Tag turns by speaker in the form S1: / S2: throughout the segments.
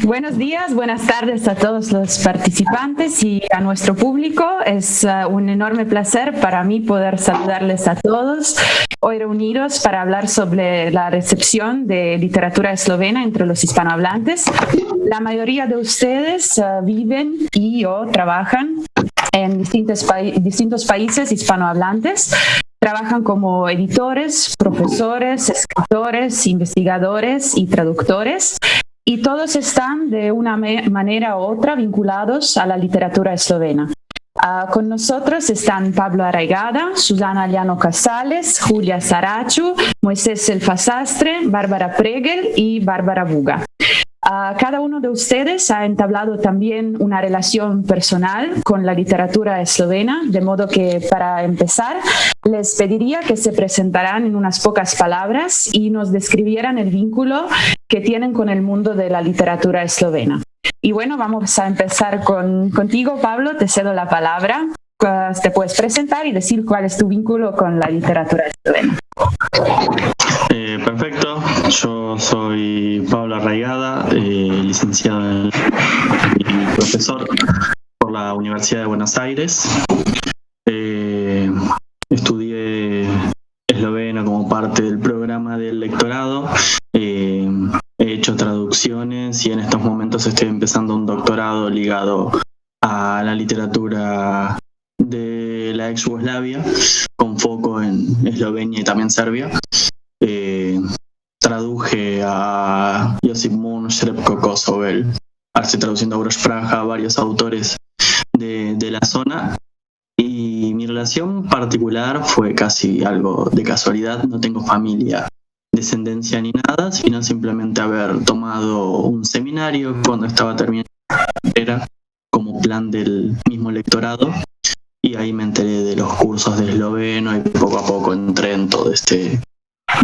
S1: Buenos días, buenas tardes a todos los participantes y a nuestro público. Es un enorme placer para mí poder saludarles a todos hoy reunidos para hablar sobre la recepción de literatura eslovena entre los hispanohablantes. La mayoría de ustedes viven y o trabajan en distintos países hispanohablantes. Trabajan como editores, profesores, escritores, investigadores y traductores. Y todos están de una manera u otra vinculados a la literatura eslovena. Con nosotros están Pablo Arraigada, Susana Llano Casales, Julia Saracho, Moisés Elfasastre, Bárbara Pregel y Bárbara Buga. Cada uno de ustedes ha entablado también una relación personal con la literatura eslovena, de modo que para empezar les pediría que se presentaran en unas pocas palabras y nos describieran el vínculo que tienen con el mundo de la literatura eslovena. Y bueno, vamos a empezar contigo, Pablo, te cedo la palabra. Te puedes presentar y decir cuál es tu vínculo con la literatura eslovena.
S2: Perfecto, yo soy Pablo Arraigada, licenciado y profesor por la Universidad de Buenos Aires. Estudié esloveno como parte del programa del lectorado. He hecho traducciones y en estos momentos estoy empezando un doctorado ligado a la literatura de la ex Yugoslavia, con foco en Eslovenia y también Serbia. Traduje a Josip Mun, Srepko Kosovel, ahora estoy traduciendo a Uroš Praha, a varios autores de la zona, y mi relación particular fue casi algo de casualidad. No tengo familia, descendencia ni nada, sino simplemente haber tomado un seminario cuando estaba terminando la carrera como plan del mismo lectorado, y ahí me enteré de los cursos de esloveno y poco a poco entré en todo este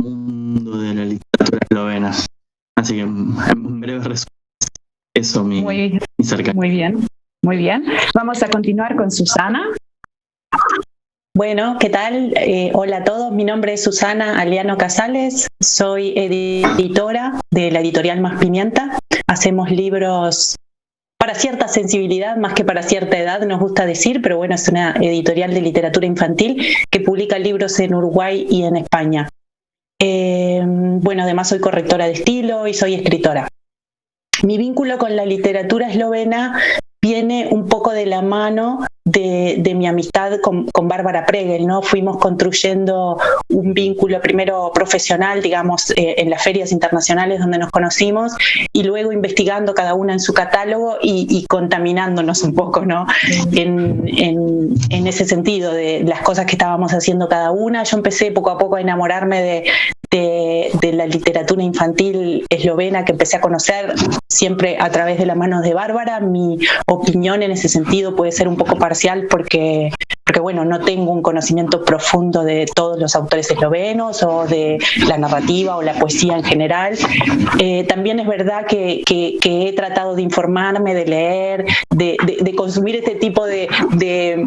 S2: mundo de la literatura eslovena. Así que en breve resumen, eso mi cercanía.
S1: Muy bien. Vamos a continuar con Susana.
S3: Bueno, ¿qué tal? Hola a todos, mi nombre es Susana Llano Casales, soy editora de la editorial Más Pimienta. Hacemos libros para cierta sensibilidad, más que para cierta edad, nos gusta decir, pero bueno, es una editorial de literatura infantil que publica libros en Uruguay y en España. Bueno, además soy correctora de estilo y soy escritora. Mi vínculo con la literatura eslovena viene un poco de la mano de mi amistad con Bárbara Pregel, ¿no? Fuimos construyendo un vínculo primero profesional, digamos, en las ferias internacionales donde nos conocimos, y luego investigando cada una en su catálogo y contaminándonos un poco, ¿no? En ese sentido de las cosas que estábamos haciendo cada una. Yo empecé poco a poco a enamorarme de la literatura infantil eslovena, que empecé a conocer siempre a través de las manos de Bárbara. Mi opinión en ese sentido puede ser un poco parcial porque bueno, no tengo un conocimiento profundo de todos los autores eslovenos o de la narrativa o la poesía en general. También es verdad que he tratado de informarme, de leer, de consumir este tipo de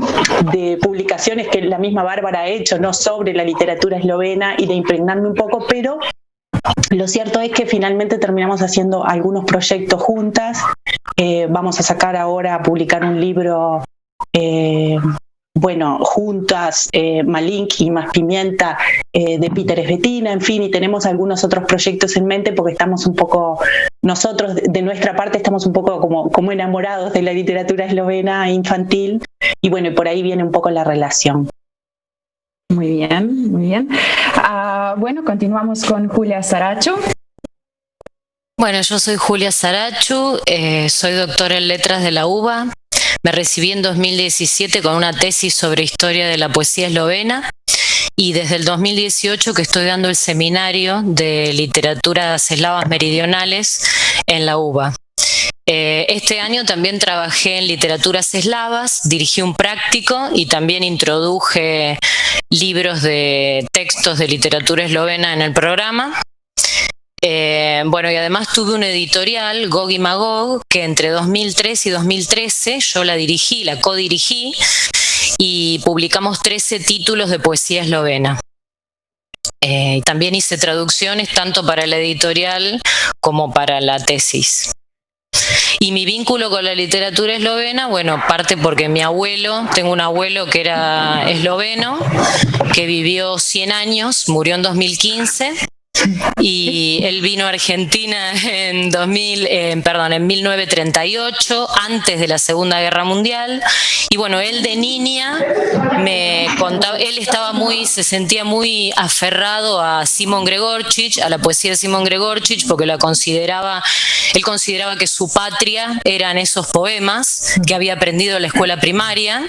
S3: publicaciones que la misma Bárbara ha hecho, ¿no?, sobre la literatura eslovena, y de impregnarme un poco, pero lo cierto es que finalmente terminamos haciendo algunos proyectos juntas. Vamos a sacar ahora, a publicar un libro juntas, Malink y Más Pimienta, de Peter Esvetina, en fin, y tenemos algunos otros proyectos en mente porque estamos un poco, nosotros de nuestra parte estamos un poco como enamorados de la literatura eslovena infantil, y bueno, y por ahí viene un poco la relación.
S1: Muy bien. Bueno, continuamos con Julia Saracho.
S4: Bueno, yo soy Julia Saracho, soy doctora en letras de la UBA. Me recibí en 2017 con una tesis sobre historia de la poesía eslovena, y desde el 2018 que estoy dando el seminario de literaturas eslavas meridionales en la UBA. Este año también trabajé en literaturas eslavas, dirigí un práctico y también introduje libros de textos de literatura eslovena en el programa. Bueno, y además tuve una editorial, Gog y Magog, que entre 2003 y 2013 yo la dirigí, la codirigí, y publicamos 13 títulos de poesía eslovena. También hice traducciones tanto para la editorial como para la tesis. Y mi vínculo con la literatura eslovena, bueno, parte porque mi abuelo, tengo un abuelo que era esloveno, que vivió 100 años, murió en 2015. Y él vino a Argentina en 1938, antes de la Segunda Guerra Mundial. Y bueno, él de niña me contaba, él se sentía muy aferrado a Simon Gregorčić, a la poesía de Simon Gregorčić, porque él consideraba que su patria eran esos poemas que había aprendido en la escuela primaria.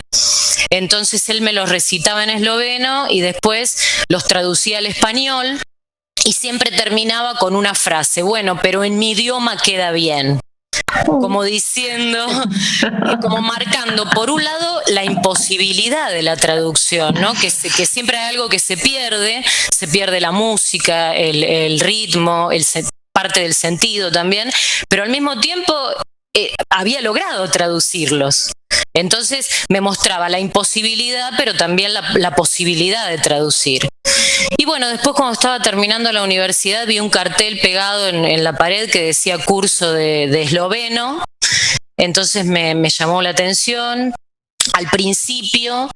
S4: Entonces él me los recitaba en esloveno y después los traducía al español. Y siempre terminaba con una frase, bueno, pero en mi idioma queda bien. Como diciendo, como marcando, por un lado, la imposibilidad de la traducción, ¿no? Que siempre hay algo que se pierde la música, el ritmo, parte del sentido también, pero al mismo tiempo había logrado traducirlos. Entonces me mostraba la imposibilidad, pero también la posibilidad de traducir. Y bueno, después cuando estaba terminando la universidad vi un cartel pegado en la pared que decía curso de esloveno. Entonces me llamó la atención. Al principio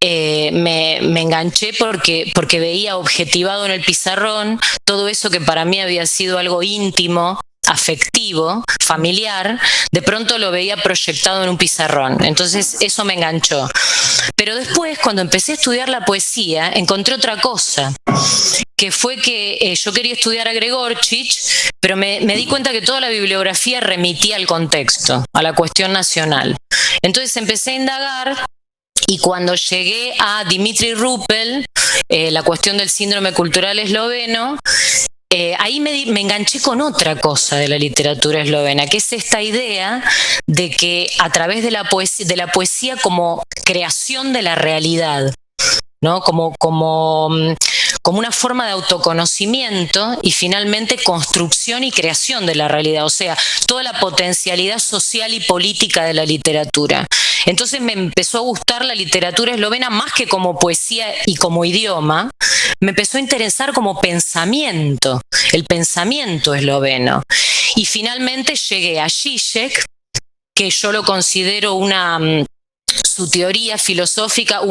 S4: me enganché porque veía objetivado en el pizarrón todo eso que para mí había sido algo íntimo, afectivo, familiar, de pronto lo veía proyectado en un pizarrón. Entonces eso me enganchó. Pero después, cuando empecé a estudiar la poesía, encontré otra cosa, que fue que yo quería estudiar a Gregorčić, pero me di cuenta que toda la bibliografía remitía al contexto, a la cuestión nacional. Entonces empecé a indagar. Y cuando llegué a Dimitri Rupel, la cuestión del síndrome cultural esloveno, ahí me enganché con otra cosa de la literatura eslovena, que es esta idea de que a través de la poesía como creación de la realidad, ¿no? Como una forma de autoconocimiento y finalmente construcción y creación de la realidad, o sea, toda la potencialidad social y política de la literatura. Entonces me empezó a gustar la literatura eslovena más que como poesía y como idioma, me empezó a interesar como pensamiento, el pensamiento esloveno. Y finalmente llegué a Žižek, que yo lo considero su teoría filosófica,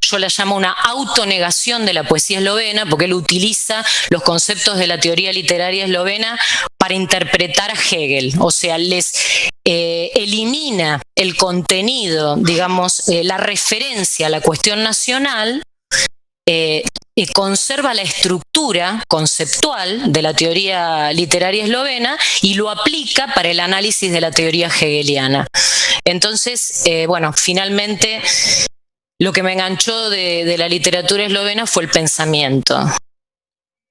S4: yo la llamo una autonegación de la poesía eslovena, porque él utiliza los conceptos de la teoría literaria eslovena para interpretar a Hegel, o sea, elimina el contenido, digamos, la referencia a la cuestión nacional, conserva la estructura conceptual de la teoría literaria eslovena y lo aplica para el análisis de la teoría hegeliana. Entonces, bueno, finalmente lo que me enganchó de la literatura eslovena fue el pensamiento.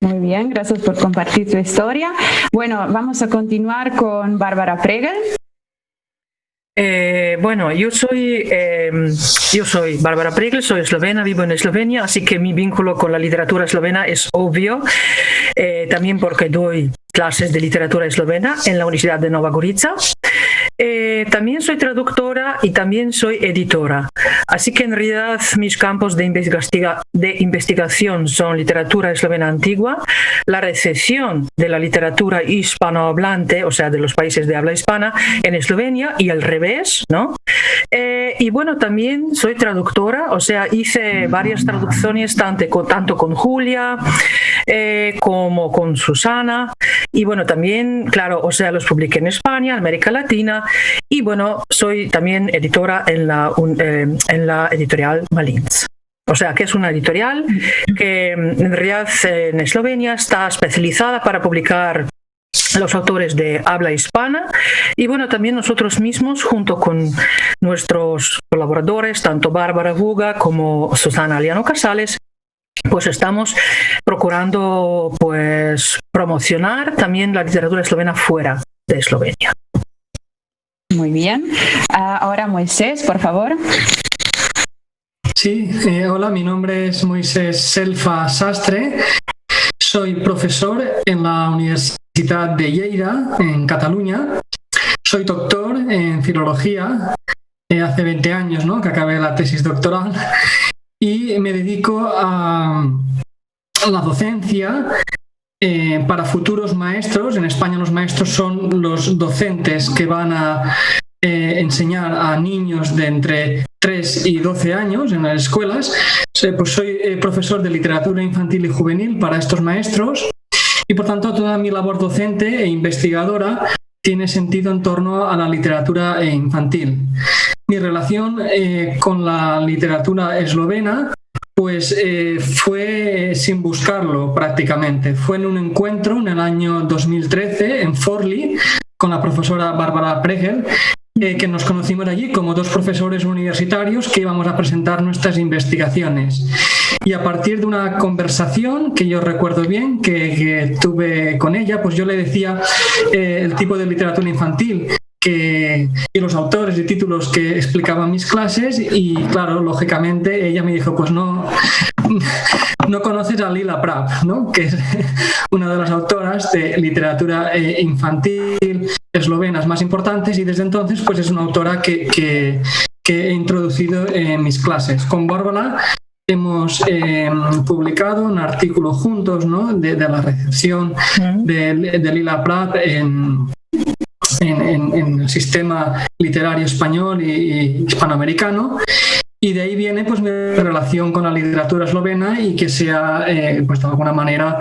S1: Muy bien, gracias por compartir tu historia. Bueno, vamos a continuar con Bárbara Pregel.
S5: Bueno, yo soy Bárbara Pregel, soy eslovena, vivo en Eslovenia, así que mi vínculo con la literatura eslovena es obvio, también porque doy clases de literatura eslovena en la Universidad de Nova Gorica. También soy traductora y también soy editora, así que en realidad mis campos de investigación son literatura eslovena antigua, la recepción de la literatura hispanohablante, o sea, de los países de habla hispana en Eslovenia y al revés, ¿no? Y bueno, también soy traductora, o sea, hice varias traducciones tanto con Julia como con Susana, y bueno, también, claro, o sea, los publiqué en España, América Latina, y bueno, soy también editora en la editorial Malins. O sea, que es una editorial que en realidad en Eslovenia está especializada para publicar los autores de habla hispana, y bueno, también nosotros mismos junto con nuestros colaboradores, tanto Bárbara Vuga como Susana Aliano Casales, pues estamos procurando pues promocionar también la literatura eslovena fuera de Eslovenia.
S1: Muy bien. Ahora Moisés, por favor.
S6: Sí, hola, mi nombre es Moisés Selfa Sastre. Soy profesor en la Universidad de Lleida, en Cataluña. Soy doctor en filología, hace 20 años, ¿no?, que acabé la tesis doctoral, y me dedico a la docencia para futuros maestros. En España los maestros son los docentes que van a enseñar a niños de entre 3 y 12 años en las escuelas. Pues soy profesor de literatura infantil y juvenil para estos maestros y por tanto toda mi labor docente e investigadora tiene sentido en torno a la literatura infantil. Mi relación con la literatura eslovena pues fue sin buscarlo prácticamente. Fue en un encuentro en el año 2013 en Forli con la profesora Barbara Pregel, que nos conocimos allí como dos profesores universitarios que íbamos a presentar nuestras investigaciones. Y a partir de una conversación que yo recuerdo bien, que tuve con ella, pues yo le decía el tipo de literatura infantil y los autores y títulos que explicaban mis clases y claro, lógicamente ella me dijo, pues no conoces a Lila Prap, ¿no? Que es una de las autoras de literatura infantil eslovenas más importantes y desde entonces pues es una autora que he introducido en mis clases. Con Bárbara hemos publicado un artículo juntos, ¿no? de la recepción de Lila Prap en el sistema literario español y hispanoamericano, y de ahí viene pues mi relación con la literatura eslovena y que se ha pues de alguna manera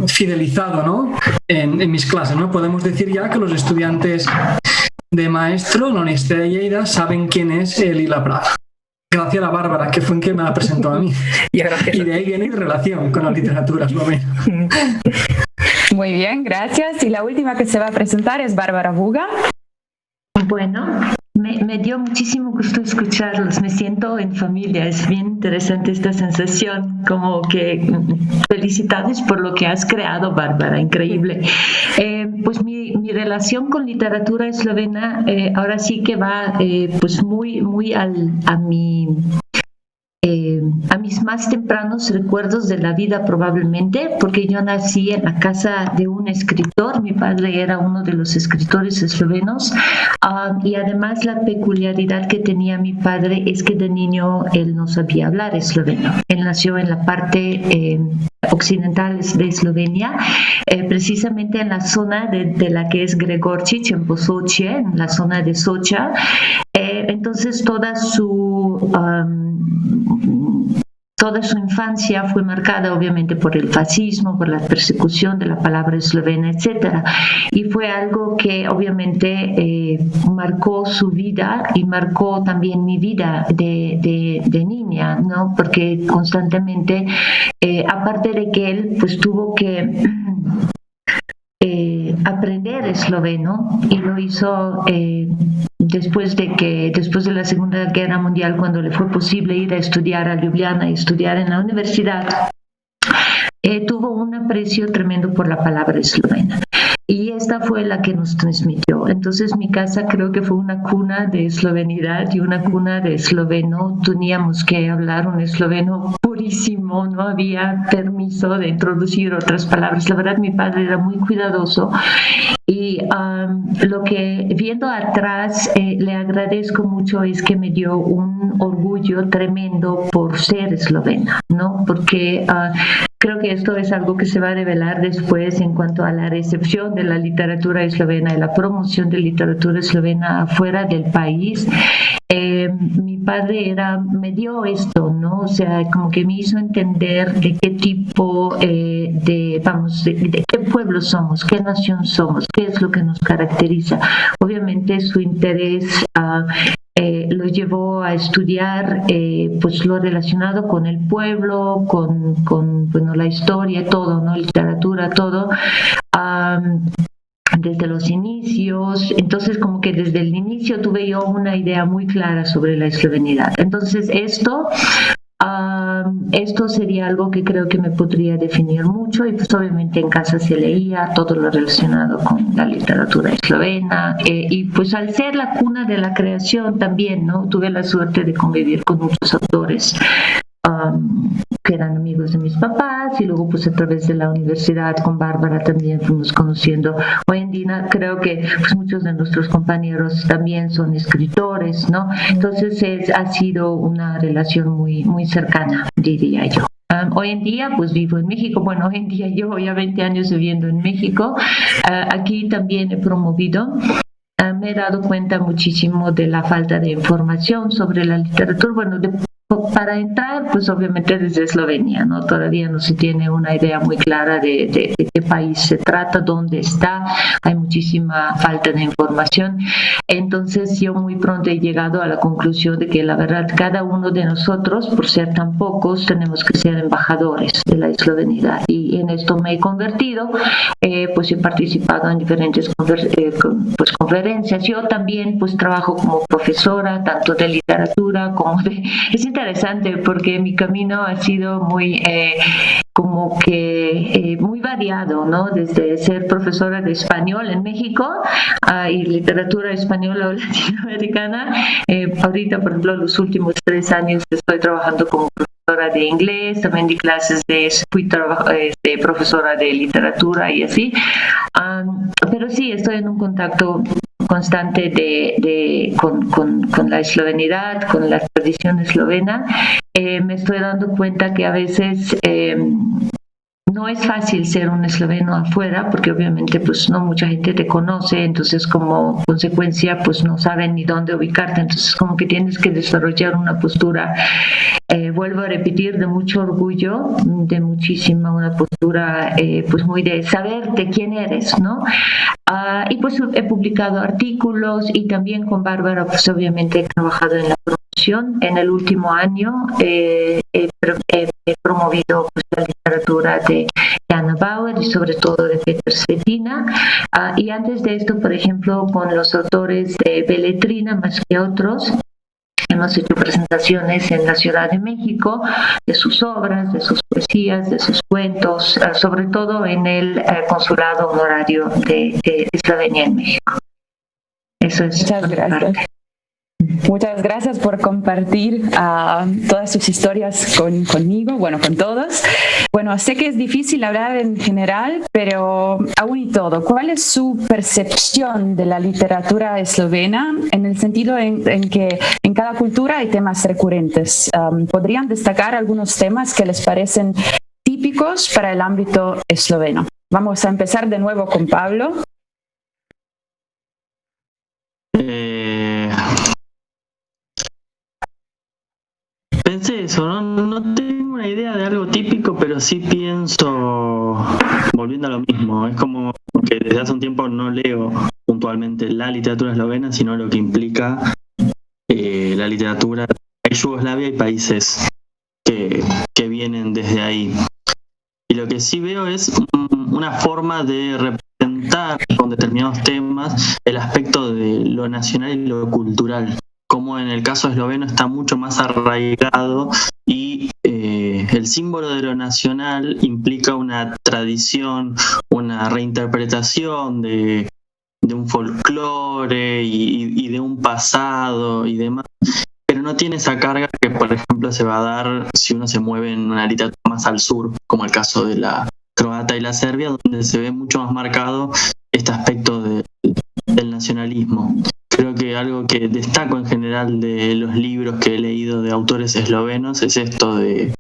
S6: fidelizado, ¿no? en mis clases, ¿no? Podemos decir ya que los estudiantes de maestro en la Universidad de Lleida saben quién es Lila Prap. Gracias a Bárbara, que fue quien me la presentó a mí. Y de ahí viene mi relación con la literatura eslovena.
S1: Muy bien, gracias. Y la última que se va a presentar es Bárbara Buga.
S7: Bueno, me dio muchísimo gusto escucharlos, me siento en familia, es bien interesante esta sensación, como que felicidades por lo que has creado, Bárbara, increíble. Pues mi relación con literatura eslovena ahora sí que va pues muy a mis más tempranos recuerdos de la vida probablemente, porque yo nací en la casa de un escritor, mi padre era uno de los escritores eslovenos, y además la peculiaridad que tenía mi padre es que de niño él no sabía hablar esloveno. Él nació en la parte occidental de Eslovenia, precisamente en la zona de la que es Gregorčić, en Posočje, en la zona de Socha. Entonces toda su infancia fue marcada obviamente por el fascismo, por la persecución de la palabra eslovena, etc. Y fue algo que obviamente marcó su vida y marcó también mi vida de niña, ¿no? Porque constantemente, aparte de que él pues tuvo que aprender esloveno y lo hizo después de la Segunda Guerra Mundial, cuando le fue posible ir a estudiar a Ljubljana y estudiar en la universidad, tuvo un aprecio tremendo por la palabra eslovena. Y esta fue la que nos transmitió. Entonces mi casa creo que fue una cuna de eslovenidad y una cuna de esloveno. Teníamos que hablar un esloveno purísimo, no había permiso de introducir otras palabras. La verdad mi padre era muy cuidadoso y lo que viendo atrás le agradezco mucho es que me dio un orgullo tremendo por ser eslovena, ¿no? Porque creo que esto es algo que se va a revelar después en cuanto a la recepción de la literatura eslovena y la promoción de literatura eslovena afuera del país. Mi padre me dio esto, ¿no? O sea, como que me hizo entender de qué tipo de qué pueblo somos, qué nación somos, qué es lo que nos caracteriza. Obviamente su interés lo llevó a estudiar pues lo relacionado con el pueblo, con bueno, la historia, todo, ¿no? Literatura, todo. Desde los inicios, entonces como que desde el inicio tuve yo una idea muy clara sobre la eslovenidad. Entonces esto sería algo que creo que me podría definir mucho y pues obviamente en casa se leía todo lo relacionado con la literatura eslovena y pues al ser la cuna de la creación también, ¿no? Tuve la suerte de convivir con muchos autores que eran amigos de mis papás y luego pues a través de la universidad con Bárbara también fuimos conociendo. Hoy en día creo que pues muchos de nuestros compañeros también son escritores, ¿no? Entonces ha sido una relación muy cercana, diría yo. Hoy en día pues vivo en México, bueno, hoy en día llevo ya 20 años viviendo en México. Aquí también he promovido. Me he dado cuenta muchísimo de la falta de información sobre la literatura. Bueno, para entrar, pues obviamente desde Eslovenia, ¿no? Todavía no se tiene una idea muy clara de qué país se trata, dónde está. Hay muchísima falta de información. Entonces yo muy pronto he llegado a la conclusión de que la verdad cada uno de nosotros, por ser tan pocos, tenemos que ser embajadores de la eslovenidad. Y en esto me he convertido, pues he participado en diferentes conferencias. Yo también pues trabajo como profesora, tanto de literatura como de... Es interesante porque mi camino ha sido muy muy variado, ¿no? Desde ser profesora de español en México y literatura española o latinoamericana. Ahorita, por ejemplo, los últimos 3 años estoy trabajando como profesora de inglés, también di clases fui profesora de literatura y así. Pero sí, estoy en un contacto constante con la eslovenidad, con la tradición eslovena. Me estoy dando cuenta que a veces no es fácil ser un esloveno afuera porque obviamente pues no mucha gente te conoce, entonces como consecuencia pues no saben ni dónde ubicarte, entonces como que tienes que desarrollar una postura, vuelvo a repetir, de mucho orgullo, de muchísima, una postura pues muy de saberte quién eres, ¿no? Y pues he publicado artículos y también con Bárbara pues obviamente he trabajado en la promoción. En el último año he promovido pues, la literatura de Jana Bauer y sobre todo de Peter Cetina. Y antes de esto, por ejemplo, con los autores de Beletrina más que otros, hemos hecho presentaciones en la Ciudad de México de sus obras, de sus poesías, de sus cuentos, sobre todo en el Consulado Honorario de Eslovenia en México. Eso es.
S1: Muchas gracias. Muchas gracias por compartir todas sus historias conmigo, bueno, con todos. Bueno, sé que es difícil hablar en general, pero aún y todo, ¿cuál es su percepción de la literatura eslovena en el sentido en que en cada cultura hay temas recurrentes? ¿Podrían destacar algunos temas que les parecen típicos para el ámbito esloveno? Vamos a empezar de nuevo con Pablo.
S2: Pensé eso, no tengo una idea de algo típico, pero sí pienso, volviendo a lo mismo, es como que desde hace un tiempo no leo puntualmente la literatura eslovena, sino lo que implica la literatura de Yugoslavia y países que vienen desde ahí. Y lo que sí veo es una forma de representar con determinados temas el aspecto de lo nacional y lo cultural, como en el caso esloveno está mucho más arraigado y el símbolo de lo nacional implica una tradición, una reinterpretación de un folclore y de un pasado y demás, pero no tiene esa carga que, por ejemplo, se va a dar si uno se mueve en una literatura más al sur, como el caso de la croata y la serbia, donde se ve mucho más marcado este aspecto del nacionalismo. Creo que algo que destaco en general de los libros que he leído de autores eslovenos es esto de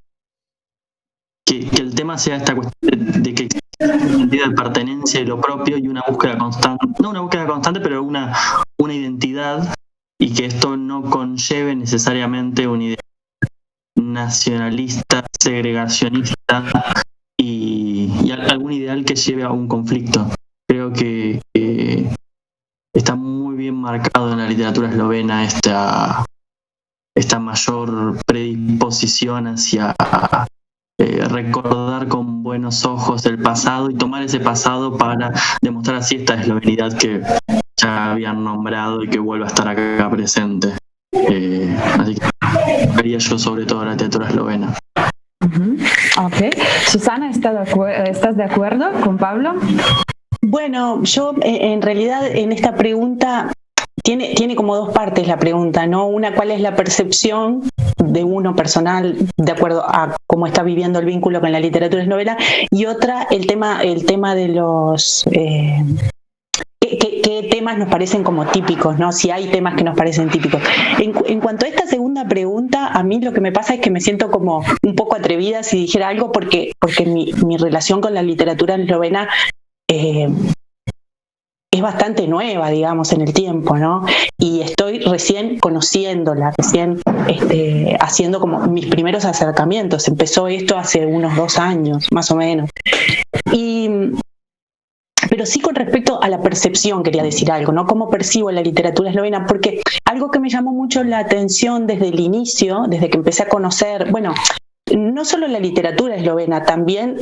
S2: que el tema sea esta cuestión de que existe un sentido de pertenencia y lo propio y una búsqueda constante, no una búsqueda constante, pero una identidad, y que esto no conlleve necesariamente una idea nacionalista, segregacionista y algún ideal que lleve a un conflicto. Creo que está muy bien marcado en la literatura eslovena esta mayor predisposición hacia recordar con buenos ojos el pasado y tomar ese pasado para demostrar así esta eslovenidad que ya habían nombrado y que vuelve a estar acá presente. Así que vería yo sobre todo la literatura eslovena.
S1: Okay. Susana, ¿estás de acuerdo con Pablo?
S3: Bueno, yo en realidad en esta pregunta tiene como dos partes la pregunta, ¿no? Una, ¿cuál es la percepción de uno personal de acuerdo a cómo está viviendo el vínculo con la literatura eslovena? Y otra, el tema de los... ¿Qué temas nos parecen como típicos, ¿no? Si hay temas que nos parecen típicos. En cuanto a esta segunda pregunta, a mí lo que me pasa es que me siento como un poco atrevida si dijera algo, porque mi relación con la literatura eslovena es bastante nueva, digamos, en el tiempo, ¿no? Y estoy recién conociéndola, recién haciendo como mis primeros acercamientos. Empezó esto hace unos 2 años, más o menos. Pero sí, con respecto a la percepción quería decir algo, ¿no? ¿Cómo percibo la literatura eslovena? Porque algo que me llamó mucho la atención desde el inicio, desde que empecé a conocer, bueno, no solo la literatura eslovena, también,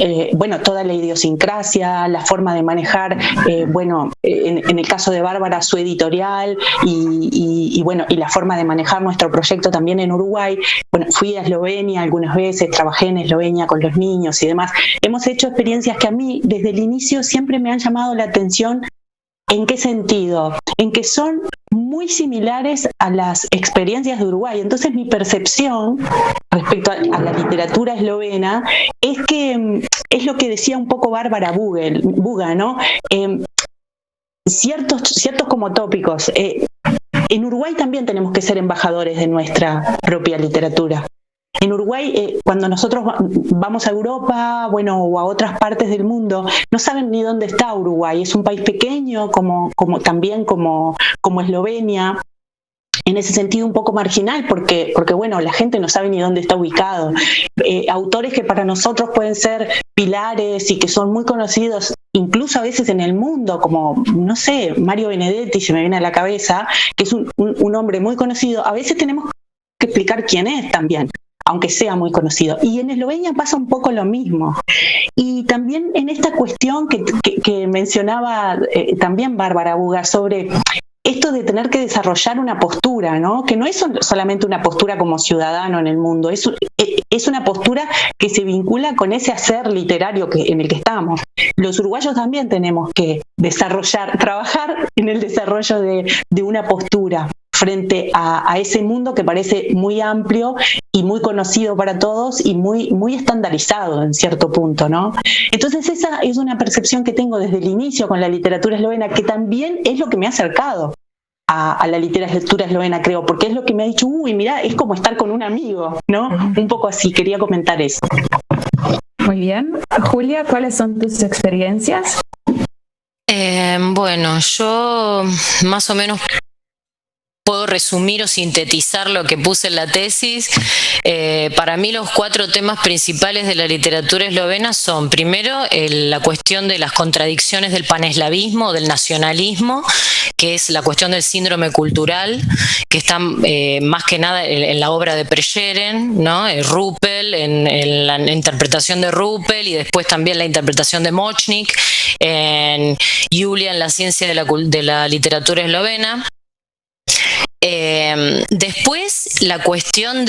S3: toda la idiosincrasia, la forma de manejar, en el caso de Bárbara, su editorial y la forma de manejar nuestro proyecto también en Uruguay. Bueno, fui a Eslovenia algunas veces, trabajé en Eslovenia con los niños y demás. Hemos hecho experiencias que a mí, desde el inicio, siempre me han llamado la atención. ¿En qué sentido? En que son muy similares a las experiencias de Uruguay. Entonces mi percepción respecto a la literatura eslovena es que es lo que decía un poco Bárbara Buga, ¿no? Ciertos como tópicos. En Uruguay también tenemos que ser embajadores de nuestra propia literatura. En Uruguay, cuando nosotros vamos a Europa, o a otras partes del mundo, no saben ni dónde está Uruguay. Es un país pequeño, como Eslovenia. En ese sentido un poco marginal, porque la gente no sabe ni dónde está ubicado. Autores que para nosotros pueden ser pilares y que son muy conocidos, incluso a veces en el mundo, como, no sé, Mario Benedetti, se me viene a la cabeza, que es un hombre muy conocido. A veces tenemos que explicar quién es también, aunque sea muy conocido. Y en Eslovenia pasa un poco lo mismo. Y también en esta cuestión que mencionaba también Bárbara Buga, sobre esto de tener que desarrollar una postura, ¿no? Que no es solamente una postura como ciudadano en el mundo, es una postura que se vincula con ese hacer literario en el que estamos. Los uruguayos también tenemos que trabajar en el desarrollo de una postura frente a ese mundo que parece muy amplio y muy conocido para todos y muy, muy estandarizado en cierto punto, ¿no? Entonces esa es una percepción que tengo desde el inicio con la literatura eslovena, que también es lo que me ha acercado a la literatura eslovena, creo, porque es lo que me ha dicho, mira, es como estar con un amigo, ¿no? Un poco así, quería comentar eso.
S1: Muy bien. Julia, ¿cuáles son tus experiencias?
S4: Yo más o menos puedo resumir o sintetizar lo que puse en la tesis. Para mí los 4 temas principales de la literatura eslovena son, primero, la cuestión de las contradicciones del paneslavismo, del nacionalismo, que es la cuestión del síndrome cultural, que está más que nada en la obra de Prešeren, ¿no? Ruppel, en la interpretación de Ruppel, y después también la interpretación de Močnik, en Julia, en la ciencia de la literatura eslovena. Después la cuestión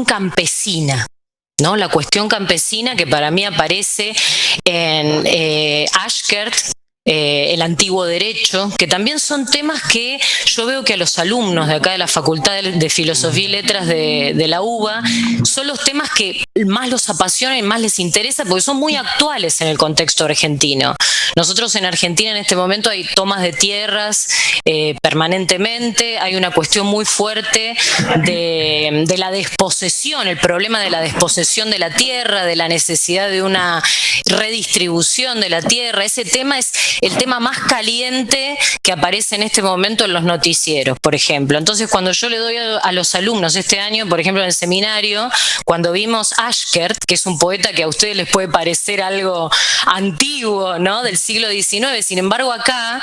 S4: campesina, ¿no? La cuestión campesina, que para mí aparece en Ashkert, el antiguo derecho, que también son temas que yo veo que a los alumnos de acá de la Facultad de Filosofía y Letras de la UBA son los temas que más los apasionan y más les interesa, porque son muy actuales en el contexto argentino. Nosotros en Argentina en este momento hay tomas de tierras permanentemente, hay una cuestión muy fuerte de la desposesión, el problema de la desposesión de la tierra, de la necesidad de una redistribución de la tierra. Ese tema es el tema más caliente que aparece en este momento en los noticieros, por ejemplo. Entonces, cuando yo le doy a los alumnos este año, por ejemplo, en el seminario, cuando vimos Ashkert, que es un poeta que a ustedes les puede parecer algo antiguo, ¿no? Del siglo XIX, sin embargo acá,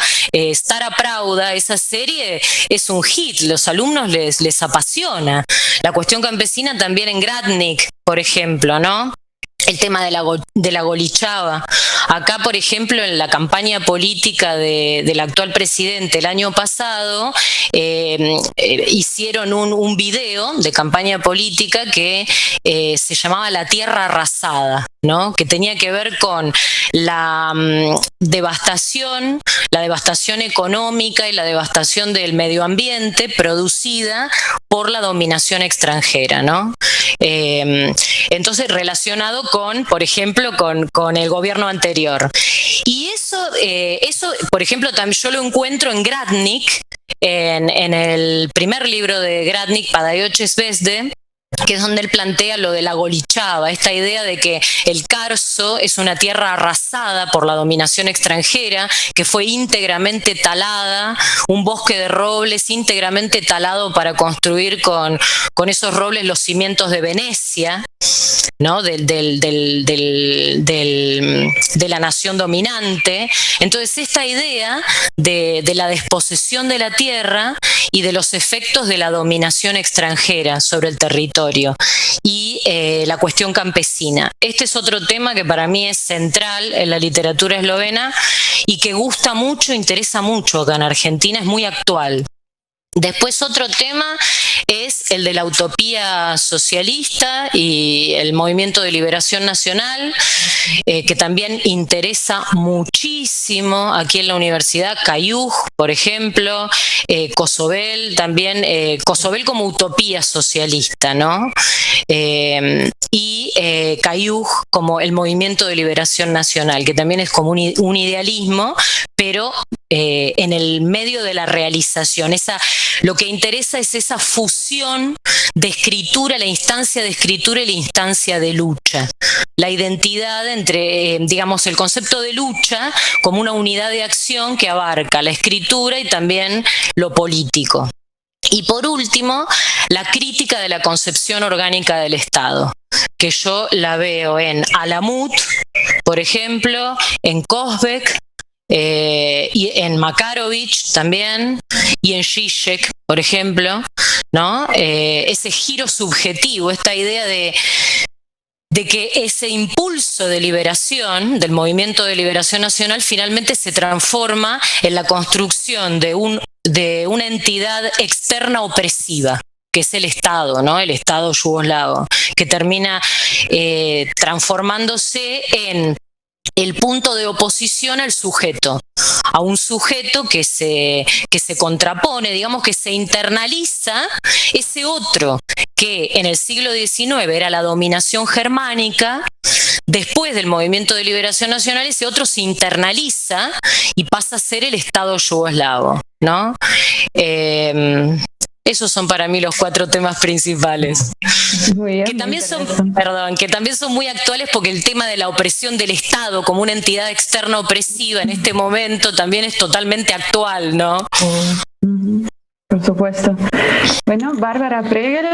S4: Stara Pravda, esa serie es un hit, los alumnos les apasiona. La cuestión campesina también en Gradnik, por ejemplo, ¿no? El tema de la Golichava. Acá, por ejemplo, en la campaña política del actual presidente el año pasado, hicieron un video de campaña política que se llamaba La Tierra Arrasada, ¿no? Que tenía que ver con la devastación económica y la devastación del medio ambiente producida por la dominación extranjera, ¿no? Entonces, relacionado con, por ejemplo, con el gobierno anterior. anterior. Y eso, por ejemplo, también yo lo encuentro en Gradnik, en el primer libro de Gradnik, Padajoče zvezde, que es donde él plantea lo de la Golichava, esta idea de que el Carso es una tierra arrasada por la dominación extranjera, que fue íntegramente talada, un bosque de robles íntegramente talado para construir con esos robles los cimientos de Venecia, ¿no? de la nación dominante. Entonces esta idea de la desposesión de la tierra y de los efectos de la dominación extranjera sobre el territorio y la cuestión campesina. Este es otro tema que para mí es central en la literatura eslovena y que gusta mucho, interesa mucho acá en Argentina, es muy actual. Después otro tema es el de la utopía socialista y el movimiento de liberación nacional, que también interesa muchísimo aquí en la universidad. Cayuj, por ejemplo, Kosovel también, Kosovel como utopía socialista, ¿no? Y Cayuj como el movimiento de liberación nacional, que también es como un idealismo, pero en el medio de la realización. Lo que interesa es esa fusión de escritura, la instancia de escritura y la instancia de lucha. La identidad entre, digamos, el concepto de lucha como una unidad de acción que abarca la escritura y también lo político. Y por último, la crítica de la concepción orgánica del Estado, que yo la veo en Alamut, por ejemplo, en Kozbek, y en Makarovich también, y en Zizek, por ejemplo, ¿no? Ese giro subjetivo, esta idea de que ese impulso de liberación, del movimiento de liberación nacional, finalmente se transforma en la construcción de una entidad externa opresiva, que es el Estado, ¿no? El Estado yugoslavo, que termina transformándose en el punto de oposición al sujeto, a un sujeto que se contrapone, digamos que se internaliza ese otro que en el siglo XIX era la dominación germánica. Después del movimiento de liberación nacional, ese otro se internaliza y pasa a ser el Estado yugoslavo, ¿no? Esos son para mí los 4 temas principales.
S1: Muy bien,
S4: que también son muy actuales, porque el tema de la opresión del Estado como una entidad externa opresiva en este momento también es totalmente actual, ¿no?
S1: Por supuesto. Bueno, Bárbara Pregel,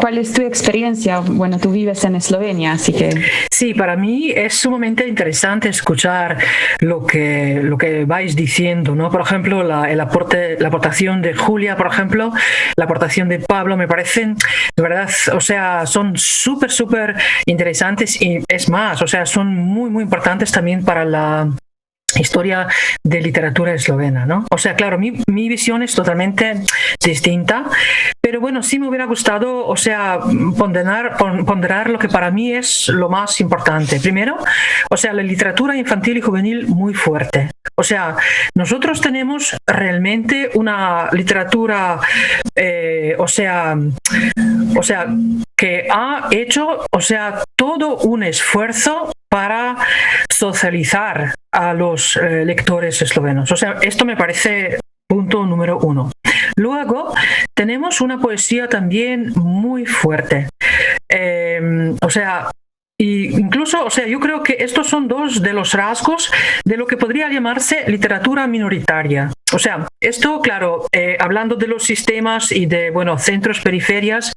S1: ¿cuál es tu experiencia? Bueno, tú vives en Eslovenia, así que...
S5: Sí, para mí es sumamente interesante escuchar lo que vais diciendo, ¿no? Por ejemplo, la aportación de Julia, por ejemplo, la aportación de Pablo, me parecen, de verdad, o sea, son súper interesantes, y es más, o sea, son muy importantes también para la historia de literatura eslovena, ¿no? O sea, claro, mi visión es totalmente distinta, pero bueno, sí me hubiera gustado, o sea, ponderar lo que para mí es lo más importante. Primero, o sea, la literatura infantil y juvenil muy fuerte. O sea, nosotros tenemos realmente una literatura, o sea, que ha hecho, o sea, todo un esfuerzo para socializar a los lectores eslovenos. O sea, esto me parece punto número 1. Luego, tenemos una poesía también muy fuerte. O sea, y incluso, o sea, yo creo que estos son 2 de los rasgos de lo que podría llamarse literatura minoritaria. O sea, esto, claro, hablando de los sistemas y de, bueno, centros, periferias,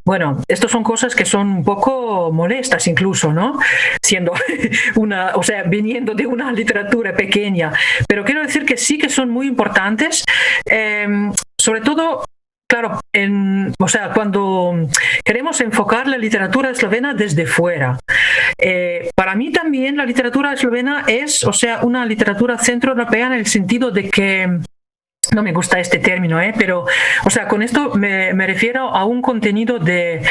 S5: bueno, estas son cosas que son un poco molestas incluso, ¿no? Siendo o sea, viniendo de una literatura pequeña. Pero quiero decir que sí que son muy importantes, sobre todo... Claro, o sea, cuando queremos enfocar la literatura eslovena desde fuera, para mí también la literatura eslovena es, o sea, una literatura centroeuropea en el sentido de que no me gusta este término, pero, o sea, con esto me refiero a un contenido de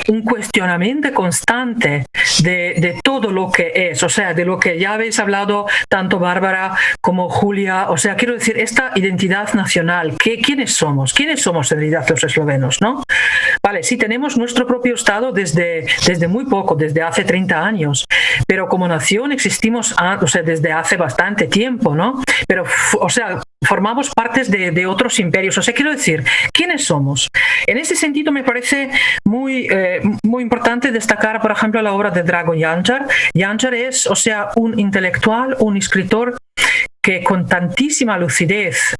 S5: un cuestionamiento constante de todo lo que es, o sea, de lo que ya habéis hablado tanto Bárbara como Julia, o sea, quiero decir, esta identidad nacional, ¿quiénes somos? ¿Quiénes somos en realidad los eslovenos, no? Vale, sí tenemos nuestro propio Estado desde muy poco, desde hace 30 años, pero como nación existimos, o sea, desde hace bastante tiempo, ¿no? Pero, o sea, formamos partes de otros imperios, o sea, quiero decir, ¿quiénes somos? En ese sentido me parece muy importante destacar, por ejemplo, la obra de Dragan Jančar. Jančar es, o sea, un intelectual, un escritor que con tantísima lucidez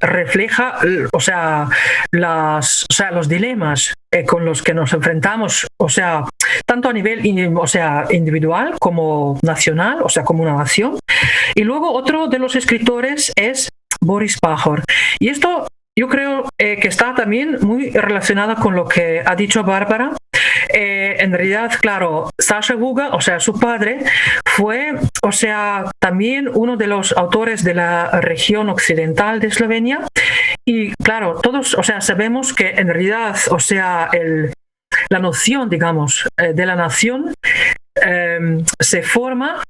S5: refleja, o sea, los dilemas con los que nos enfrentamos, o sea, tanto a nivel individual como nacional, o sea, como una nación. Y luego otro de los escritores es Boris Pajor. Y esto yo creo que está también muy relacionada con lo que ha dicho Bárbara. En realidad, claro, Saša Vuga, o sea, su padre, fue, o sea, también uno de los autores de la región occidental de Eslovenia. Y claro, todos, o sea, sabemos que en realidad, o sea, la noción, digamos, de la nación se forma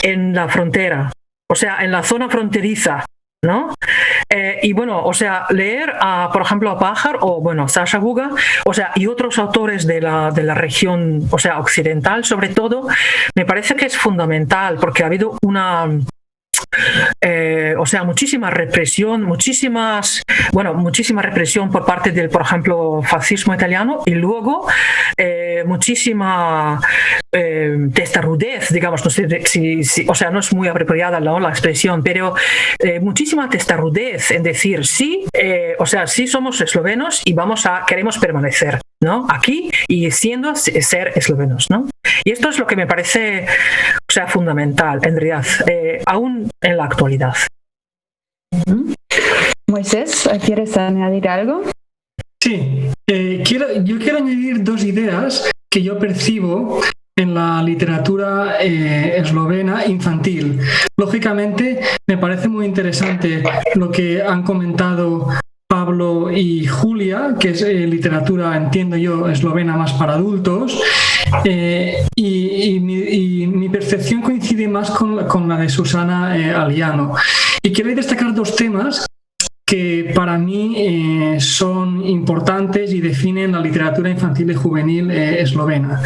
S5: en la frontera, o sea, en la zona fronteriza, ¿no? Y bueno, o sea, leer por ejemplo a Pajor o bueno, Saša Vuga, o sea, y otros autores de la región, o sea, occidental sobre todo, me parece que es fundamental porque ha habido una o sea, muchísima represión, muchísima represión por parte del, por ejemplo, fascismo italiano y luego muchísima testarudez, digamos, no sé si, o sea, no es muy apropiada la expresión, pero muchísima testarudez en decir sí, o sea, sí somos eslovenos y queremos permanecer, ¿no? Aquí y ser eslovenos, ¿no? Y esto es lo que me parece, o sea, fundamental, en realidad, aún en la actualidad.
S1: Moisés, ¿quieres añadir algo?
S6: Sí, yo quiero añadir dos ideas que yo percibo en la literatura eslovena infantil. Lógicamente, me parece muy interesante lo que han comentado Pablo y Julia, que es literatura, entiendo yo, eslovena más para adultos, y mi percepción coincide más con la de Susana Aliano. Y quiero destacar dos temas que para mí son importantes y definen la literatura infantil y juvenil eslovena.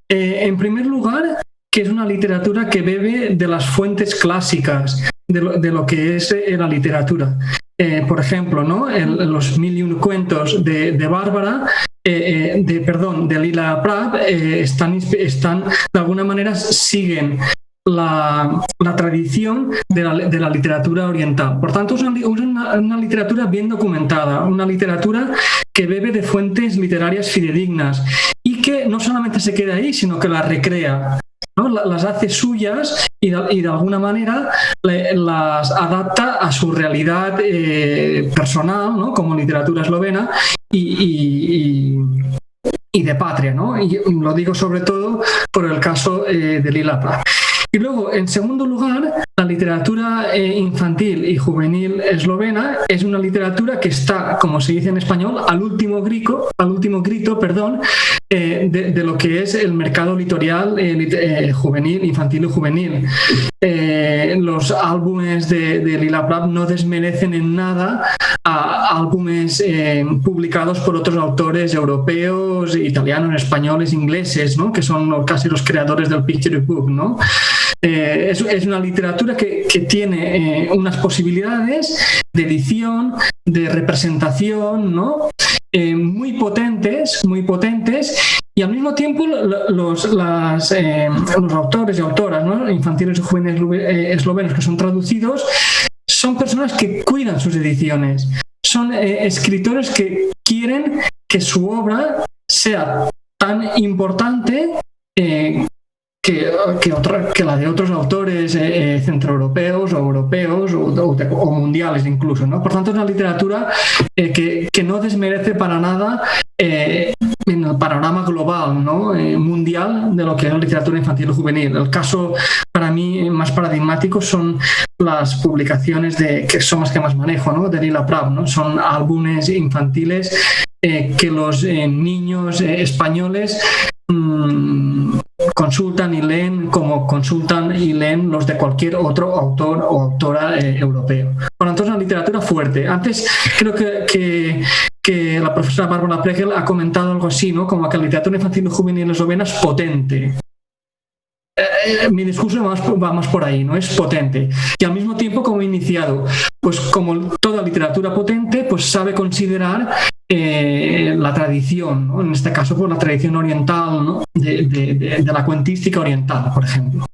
S6: En primer lugar, que es una literatura que bebe de las fuentes clásicas de lo que es la literatura. Por ejemplo, ¿no? Los 1001 cuentos de Bárbara, de Lila Prav, están de alguna manera siguen la tradición de la literatura oriental. Por tanto, es una literatura bien documentada, una literatura que bebe de fuentes literarias fidedignas y que no solamente se queda ahí, sino que las recrea, ¿no? Las hace suyas y de alguna manera las adapta a su realidad personal, ¿no? Como literatura eslovena y de patria, ¿no? Y lo digo sobre todo por el caso de Lila Prav. Y luego, en segundo lugar, la literatura infantil y juvenil eslovena es una literatura que está, como se dice en español, al último grito, de lo que es el mercado editorial juvenil, infantil y juvenil. Los álbumes de Lila Prav no desmerecen en nada a álbumes publicados por otros autores europeos, italianos, españoles, ingleses, ¿no? Que son casi los creadores del picture book, ¿no? Es una literatura que tiene unas posibilidades de edición, de representación, ¿no? Muy potentes y al mismo tiempo los autores y autoras, ¿no? Infantiles y juveniles eslovenos que son traducidos son personas que cuidan sus ediciones, son escritores que quieren que su obra sea tan importante que que la de otros autores centroeuropeos o europeos o mundiales incluso, ¿no? Por tanto, es una literatura que no desmerece para nada en el panorama global, ¿no? Mundial de lo que es la literatura infantil y juvenil. El caso para mí más paradigmático son las publicaciones que son las que más manejo, ¿no? De Lila Prado, ¿no? Son álbumes infantiles que los niños españoles consultan y leen como consultan y leen los de cualquier otro autor o autora europeo. Bueno, entonces una literatura fuerte. Antes creo que la profesora Bárbara Pregel ha comentado algo así, ¿no? Como que la literatura infantil y juvenil eslovena es potente. Mi discurso va más por ahí, ¿no? Es potente. Y al mismo tiempo, como he iniciado, pues como toda literatura potente, pues sabe considerar la tradición, ¿no? En este caso, pues la tradición oriental, ¿no? de la cuentística oriental, por ejemplo.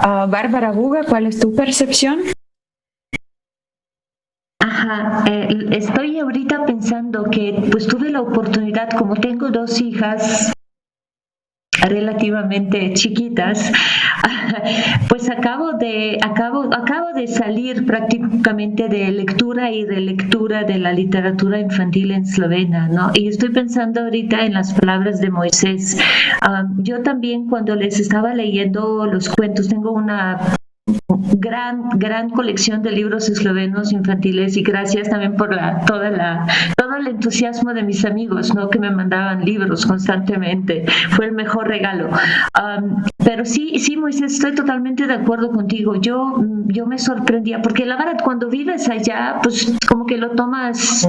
S1: Bárbara Buga, ¿cuál es tu percepción?
S7: Ajá, estoy ahorita pensando que pues tuve la oportunidad, como tengo 2 hijas relativamente chiquitas, pues acabo de salir prácticamente de lectura y relectura de la literatura infantil en eslovena, ¿no? Y estoy pensando ahorita en las palabras de Moisés. Yo también, cuando les estaba leyendo los cuentos, tengo una gran colección de libros eslovenos infantiles, y gracias también por todo el entusiasmo de mis amigos, ¿no? Que me mandaban libros constantemente. Fue el mejor regalo. Pero sí, Moisés, estoy totalmente de acuerdo contigo. Yo me sorprendía, porque la verdad, cuando vives allá, pues como que lo tomas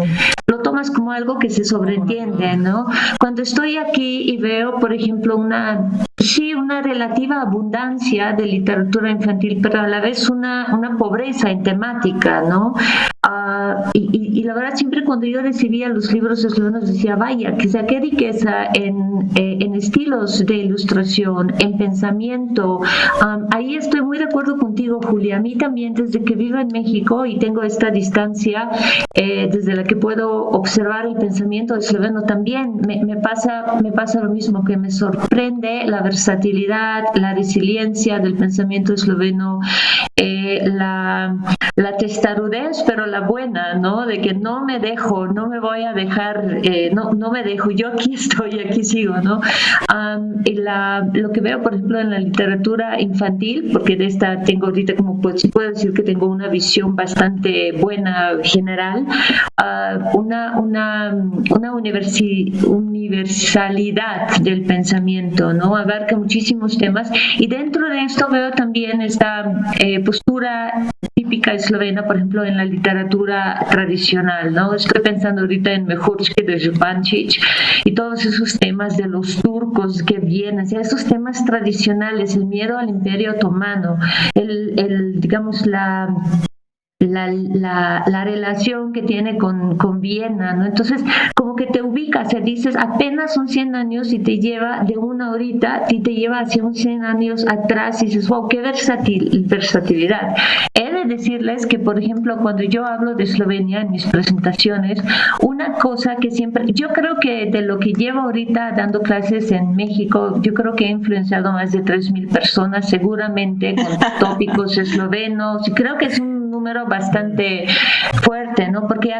S7: como algo que se sobreentiende, ¿no? Cuando estoy aquí y veo, por ejemplo, una relativa abundancia de literatura infantil, pero a la vez una pobreza en temática, ¿no? Y la verdad, siempre cuando yo recibía los libros eslovenos decía, vaya, qué riqueza en estilos de ilustración, en pensamiento. Ahí estoy muy de acuerdo contigo, Julia. A mí también, desde que vivo en México y tengo esta distancia desde la que puedo observar el pensamiento esloveno, también me pasa lo mismo, que me sorprende la versatilidad, la resiliencia del pensamiento esloveno, la testarudez, pero la buena, ¿no? De que no me voy a dejar, no me dejo, yo aquí estoy, aquí sigo, ¿no? Y lo que veo, por ejemplo, en la literatura infantil, porque de esta tengo ahorita, como pues, puedo decir que tengo una visión bastante buena general, una universalidad del pensamiento, ¿no? Abarca muchísimos temas, y dentro de esto veo también esta postura típica eslovena, por ejemplo, en la literatura tradicional, ¿no? Estoy pensando ahorita en Mejurčke de Župančić y todos esos temas de los turcos que vienen, o sea, esos temas tradicionales, el miedo al Imperio Otomano, digamos, la relación que tiene con Viena, ¿no? Entonces, como que te ubicas, dices, apenas son 100 años y te lleva de una ahorita, y te lleva hacia un 100 años atrás, y dices, wow, qué versatilidad. He de decirles que, por ejemplo, cuando yo hablo de Eslovenia en mis presentaciones, una cosa que siempre, yo creo que de lo que llevo ahorita dando clases en México, yo creo que he influenciado a más de 3,000 personas, seguramente, con tópicos eslovenos, y creo que es un número bastante fuerte, ¿no? Porque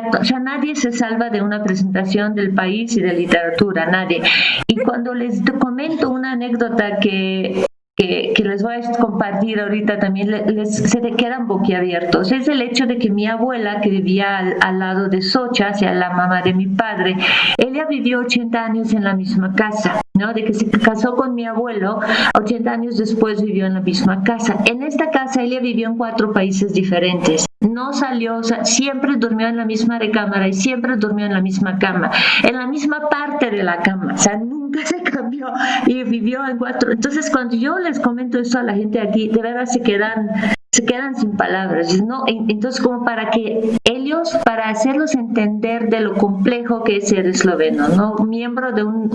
S7: nadie se salva de una presentación del país y de literatura, nadie. Y cuando les comento una anécdota que les voy a compartir ahorita, también se te quedan boquiabiertos. Es el hecho de que mi abuela, que vivía al lado de Socha, hacia la mamá de mi padre, ella vivió 80 años en la misma casa, ¿no? De que se casó con mi abuelo, 80 años después vivió en la misma casa. En esta casa ella vivió en 4 países diferentes. No salió, o sea, siempre durmió en la misma recámara y siempre durmió en la misma cama, en la misma parte de la cama, o sea, nunca se cambió, y vivió en 4. Entonces, cuando yo les comento eso a la gente aquí, de verdad se quedan sin palabras, ¿no? Entonces, como para hacerlos entender de lo complejo que es ser esloveno, ¿no? Miembro de un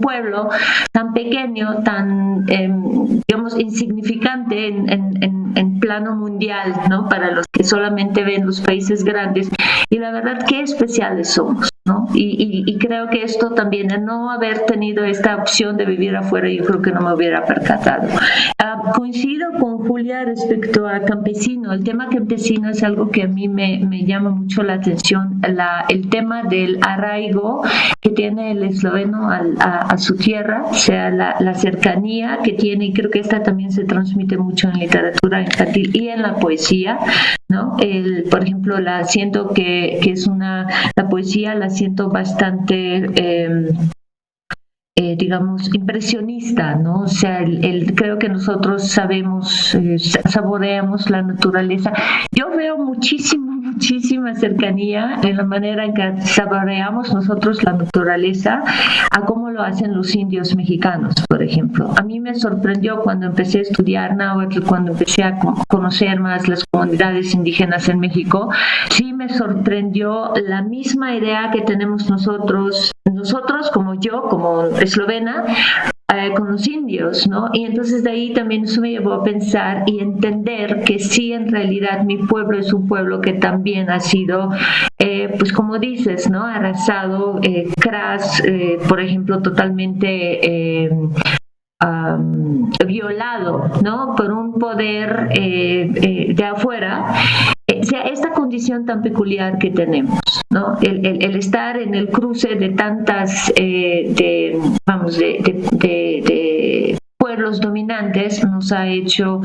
S7: pueblo tan pequeño, tan, digamos, insignificante en plano mundial, ¿no? Para los que solamente ven los países grandes. Y la verdad, qué especiales somos. ¿no? Y creo que esto también, de no haber tenido esta opción de vivir afuera, yo creo que no me hubiera percatado. Coincido con Julia respecto a campesino. El tema campesino es algo que a mí me llama mucho la atención, el tema del arraigo que tiene el esloveno a su tierra, o sea, la cercanía que tiene, y creo que esta también se transmite mucho en literatura infantil y en la poesía, ¿no? Por ejemplo, siento que es la poesía la siento bastante digamos, impresionista, ¿no? O sea, creo que nosotros sabemos, saboreamos la naturaleza. Yo veo muchísima cercanía en la manera en que saboreamos nosotros la naturaleza a cómo lo hacen los indios mexicanos, por ejemplo. A mí me sorprendió cuando empecé a estudiar náhuatl, cuando empecé a conocer más las comunidades indígenas en México, sí me sorprendió la misma idea que tenemos nosotros como yo, como eslovena, con los indios, ¿no? Y entonces de ahí también eso me llevó a pensar y entender que sí, en realidad mi pueblo es un pueblo que también ha sido, pues como dices, ¿no? Arrasado, por ejemplo, totalmente violado, ¿no? Por un poder de afuera. O sea, esta condición tan peculiar que tenemos, ¿no? El estar en el cruce de tantas, de pueblos dominantes nos ha hecho,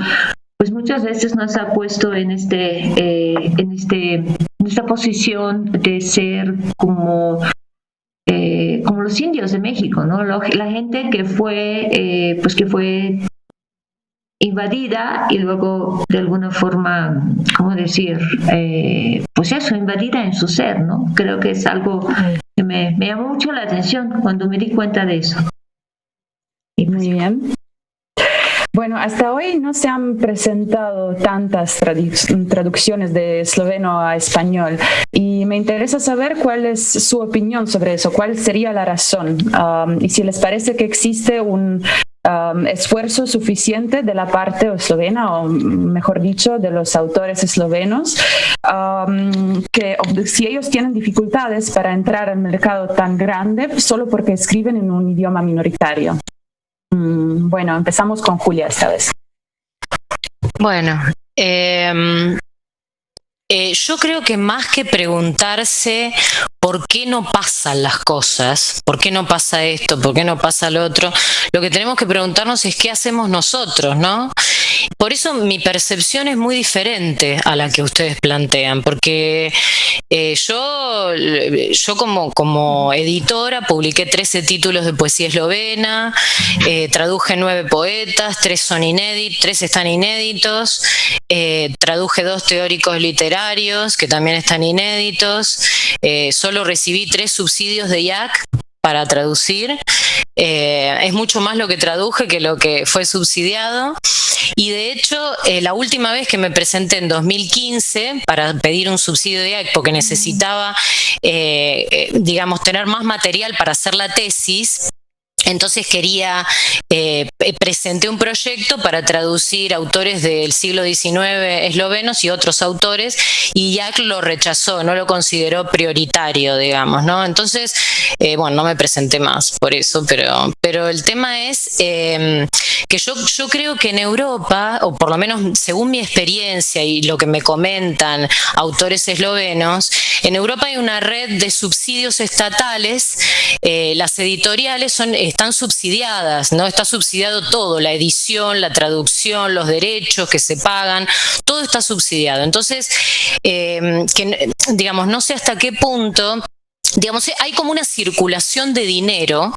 S7: pues muchas veces nos ha puesto en esta posición de ser como los indios de México, ¿no? La gente que fue invadida y luego de alguna forma, ¿cómo decir? Pues eso, invadida en su ser, ¿no? Creo que es algo que me llamó mucho la atención cuando me di cuenta de eso.
S1: Muy bien. Bueno, hasta hoy no se han presentado tantas traducciones de esloveno a español y me interesa saber cuál es su opinión sobre eso, cuál sería la razón y si les parece que existe un esfuerzo suficiente de la parte eslovena, o mejor dicho, de los autores eslovenos, que si ellos tienen dificultades para entrar al mercado tan grande solo porque escriben en un idioma minoritario. Bueno, empezamos con Julia esta vez.
S4: Bueno, yo creo que más que preguntarse por qué no pasan las cosas, por qué no pasa esto, por qué no pasa lo otro, lo que tenemos que preguntarnos es qué hacemos nosotros, ¿no? Por eso mi percepción es muy diferente a la que ustedes plantean, porque yo como editora publiqué 13 títulos de poesía eslovena, traduje 9 poetas, 3 están inéditos, traduje 2 teóricos literarios que también están inéditos, solo recibí 3 subsidios de IAC para traducir, es mucho más lo que traduje que lo que fue subsidiado. Y de hecho, la última vez que me presenté en 2015 para pedir un subsidio de IAC porque necesitaba, digamos, tener más material para hacer la tesis, entonces presenté un proyecto para traducir autores del siglo XIX eslovenos y otros autores, y IAC lo rechazó, no lo consideró prioritario, digamos, ¿no? Entonces, bueno, no me presenté más por eso, pero el tema es que yo creo que en Europa, o por lo menos según mi experiencia y lo que me comentan autores eslovenos, en Europa hay una red de subsidios estatales, las editoriales están subsidiadas, ¿no? Está subsidiado todo, la edición, la traducción, los derechos que se pagan, todo está subsidiado. Entonces, digamos, no sé hasta qué punto, digamos, hay como una circulación de dinero,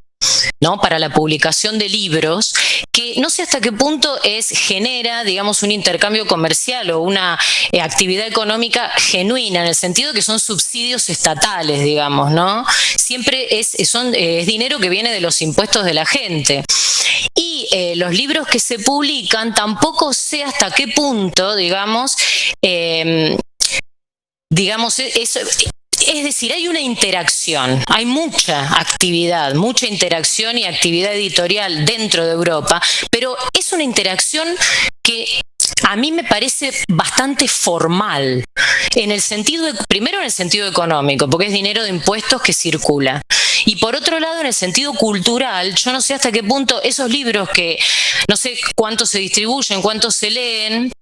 S4: ¿no? Para la publicación de libros, que no sé hasta qué punto genera, digamos, un intercambio comercial o una actividad económica genuina, en el sentido que son subsidios estatales, digamos, ¿no? Siempre es dinero que viene de los impuestos de la gente. Y los libros que se publican, tampoco sé hasta qué punto, digamos, es decir, hay una interacción, hay mucha actividad, mucha interacción y actividad editorial dentro de Europa, pero es una interacción que a mí me parece bastante formal. primero en el sentido económico, porque es dinero de impuestos que circula. Y por otro lado, en el sentido cultural, yo no sé hasta qué punto esos libros que no sé cuántos se distribuyen, cuántos se leen,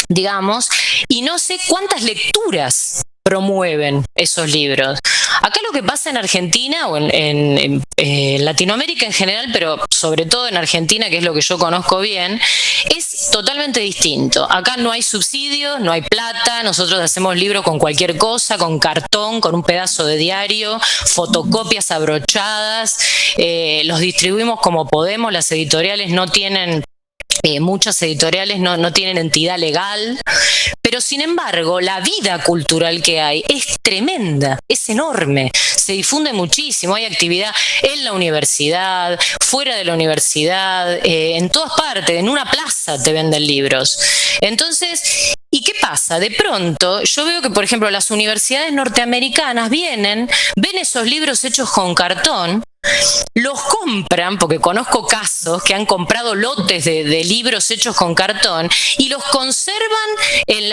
S4: digamos, y no sé cuántas lecturas promueven esos libros. Acá lo que pasa en Argentina o en Latinoamérica en general, pero sobre todo en Argentina, que es lo que yo conozco bien, es totalmente distinto. Acá no hay subsidios, no hay plata, nosotros hacemos libros con cualquier cosa, con cartón, con un pedazo de diario, fotocopias abrochadas, los distribuimos como podemos, las editoriales no tienen... muchas editoriales no tienen entidad legal, pero sin embargo la vida cultural que hay es tremenda, es enorme, se difunde muchísimo, hay actividad en la universidad, fuera de la universidad, en todas partes, en una plaza te venden libros. Entonces, ¿y qué pasa? De pronto yo veo que, por ejemplo, las universidades norteamericanas ven esos libros hechos con cartón, los compran, porque conozco casos que han comprado lotes de libros hechos con cartón y los conservan,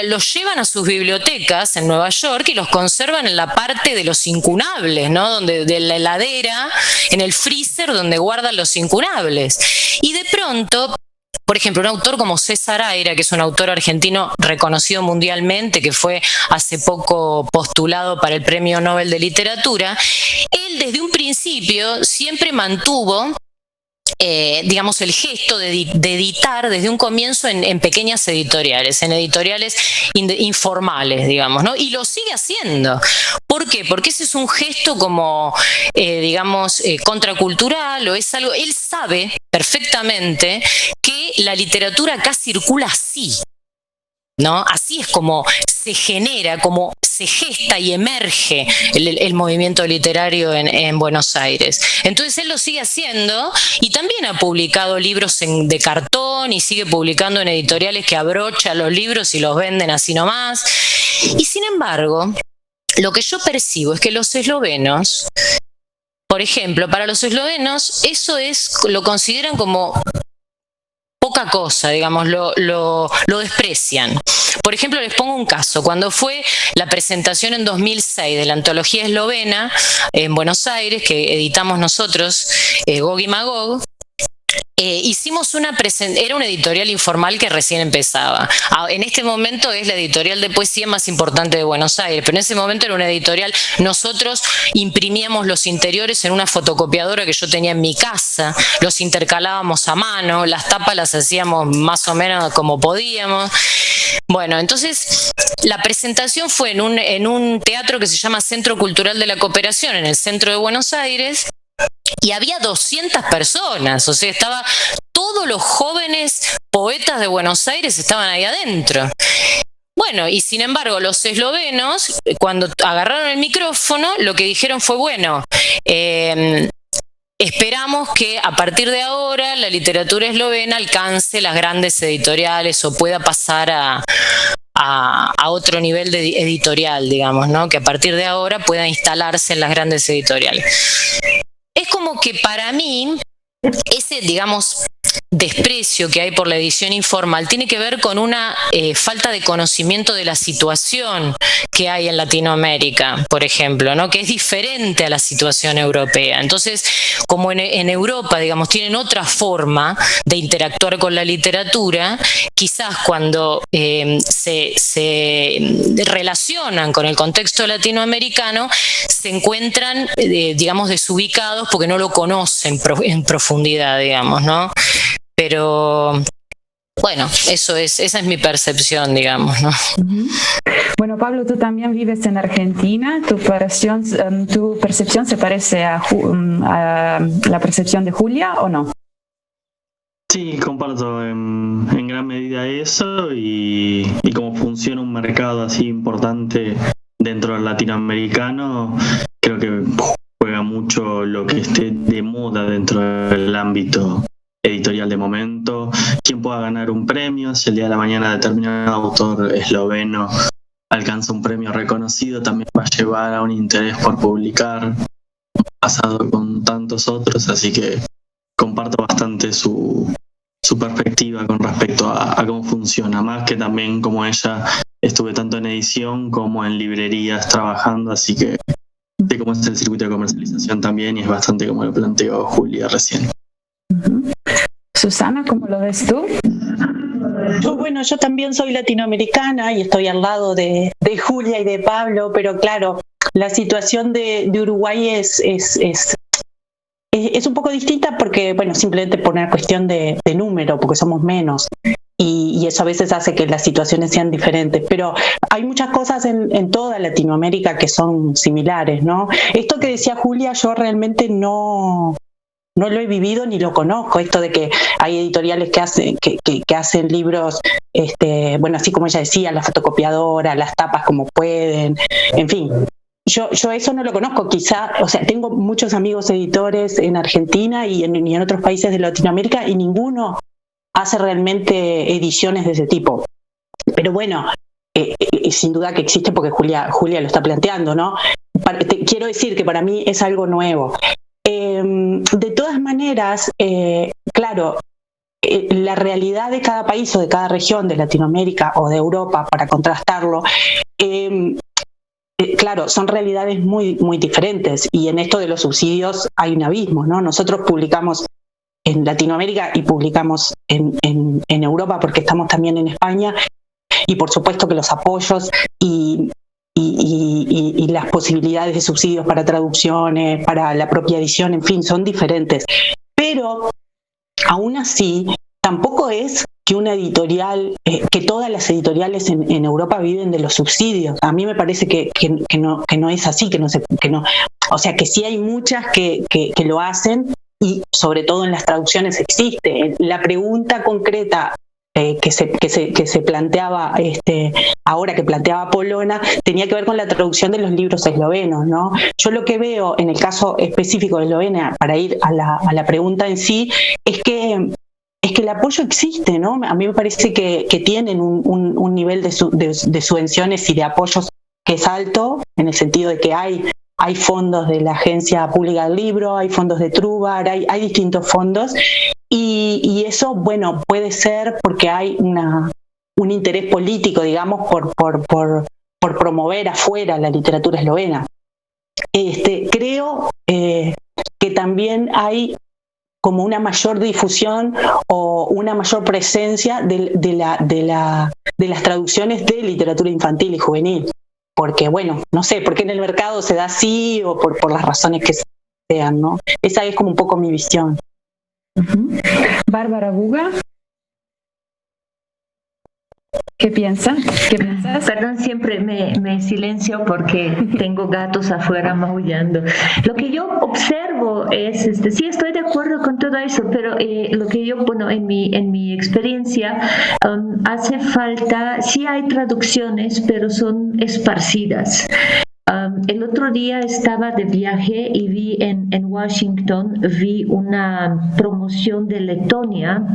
S4: los llevan a sus bibliotecas en Nueva York y los conservan en la parte de los incunables, ¿no? De la heladera, en el freezer donde guardan los incunables. Y de pronto, por ejemplo, un autor como César Aira, que es un autor argentino reconocido mundialmente, que fue hace poco postulado para el Premio Nobel de Literatura, él desde un principio siempre mantuvo digamos, el gesto de editar desde un comienzo en pequeñas editoriales, en editoriales informales, digamos, ¿no? Y lo sigue haciendo. ¿Por qué? Porque ese es un gesto como, digamos, contracultural, o es algo, él sabe perfectamente que la literatura acá circula así, ¿no? Así es como se genera, como se gesta y emerge el movimiento literario en Buenos Aires. Entonces él lo sigue haciendo y también ha publicado libros de cartón y sigue publicando en editoriales que abrochan los libros y los venden así nomás. Y sin embargo, lo que yo percibo es que los eslovenos, por ejemplo, para los eslovenos eso lo consideran como poca cosa, digamos, lo desprecian. Por ejemplo, les pongo un caso. Cuando fue la presentación en 2006 de la antología eslovena en Buenos Aires, que editamos nosotros, Gog y Magog, hicimos era una editorial informal que recién empezaba. En este momento es la editorial de poesía más importante de Buenos Aires, pero en ese momento era una editorial. Nosotros imprimíamos los interiores en una fotocopiadora que yo tenía en mi casa, los intercalábamos a mano, las tapas las hacíamos más o menos como podíamos. Bueno, entonces la presentación fue en un teatro que se llama Centro Cultural de la Cooperación, en el centro de Buenos Aires, y había 200 personas, o sea, todos los jóvenes poetas de Buenos Aires estaban ahí adentro. Bueno, y sin embargo los eslovenos, cuando agarraron el micrófono, lo que dijeron fue, bueno, esperamos que a partir de ahora la literatura eslovena alcance las grandes editoriales o pueda pasar a otro nivel de editorial, digamos, ¿no? Que a partir de ahora pueda instalarse en las grandes editoriales. Es como que para mí ese, digamos, desprecio que hay por la edición informal tiene que ver con una falta de conocimiento de la situación que hay en Latinoamérica, por ejemplo, ¿no? Que es diferente a la situación europea. Entonces, como en Europa, digamos, tienen otra forma de interactuar con la literatura, quizás cuando se relacionan con el contexto latinoamericano, se encuentran, digamos, desubicados porque no lo conocen en profundidad, digamos, ¿no? Pero bueno, esa es mi percepción, digamos, ¿no?
S1: Bueno, Pablo, tú también vives en Argentina. ¿Tu percepción se parece a la percepción de Julia o no?
S2: Sí, comparto en gran medida eso y cómo funciona un mercado así importante dentro del latinoamericano. Creo que juega mucho lo que esté de moda dentro del ámbito editorial de momento, quién pueda ganar un premio, si el día de la mañana determinado autor esloveno alcanza un premio reconocido, también va a llevar a un interés por publicar, pasado con tantos otros, así que comparto bastante su perspectiva con respecto a cómo funciona, más que también como ella estuve tanto en edición como en librerías trabajando, así que sé cómo es el circuito de comercialización también y es bastante como lo planteó Julia recién.
S1: Susana, ¿cómo lo ves tú?
S3: Bueno, yo también soy latinoamericana y estoy al lado de Julia y de Pablo, pero claro, la situación de Uruguay es un poco distinta porque, bueno, simplemente por una cuestión de número, porque somos menos. Y eso a veces hace que las situaciones sean diferentes, pero hay muchas cosas en toda Latinoamérica que son similares, ¿no? Esto que decía Julia, yo realmente no lo he vivido ni lo conozco, esto de que hay editoriales que hacen libros, bueno, así como ella decía, la fotocopiadora, las tapas como pueden, en fin. Yo eso no lo conozco, quizá, o sea, tengo muchos amigos editores en Argentina y en otros países de Latinoamérica y ninguno hace realmente ediciones de ese tipo. Pero bueno, sin duda que existe porque Julia lo está planteando, ¿no? Quiero decir que para mí es algo nuevo. De todas maneras, claro, la realidad de cada país o de cada región de Latinoamérica o de Europa, para contrastarlo, claro, son realidades muy, muy diferentes y en esto de los subsidios hay un abismo, ¿no? Nosotros publicamos en Latinoamérica y publicamos en Europa porque estamos también en España y por supuesto que los apoyos y las posibilidades de subsidios para traducciones, para la propia edición, en fin, son diferentes. Pero aún así, tampoco es que una editorial, que todas las editoriales en Europa viven de los subsidios. A mí me parece que no es así, o sea, que sí hay muchas que lo hacen y sobre todo en las traducciones existe. La pregunta concreta que se planteaba ahora que planteaba Polona tenía que ver con la traducción de los libros eslovenos, ¿no? Yo lo que veo en el caso específico de Eslovenia, para ir a la pregunta en sí, es que el apoyo existe, ¿no? A mí me parece que tienen un nivel de subvenciones y de apoyos que es alto, en el sentido de que hay fondos de la Agencia Pública del Libro, hay fondos de Trubar, hay distintos fondos, y eso, bueno, puede ser porque hay un interés político, digamos, por promover afuera la literatura eslovena. Creo que también hay como una mayor difusión o una mayor presencia de las traducciones de literatura infantil y juvenil. Porque, bueno, no sé, porque en el mercado se da así o por las razones que sean, ¿no? Esa es como un poco mi visión.
S1: Bárbara Buga, ¿qué piensas?
S7: Perdón, siempre me silencio porque tengo gatos afuera maullando. Lo que yo observo es, sí estoy de acuerdo con todo eso, pero lo que yo, bueno, en mi experiencia, hace falta, sí hay traducciones, pero son esparcidas. El otro día estaba de viaje y vi en Washington, vi una promoción de Letonia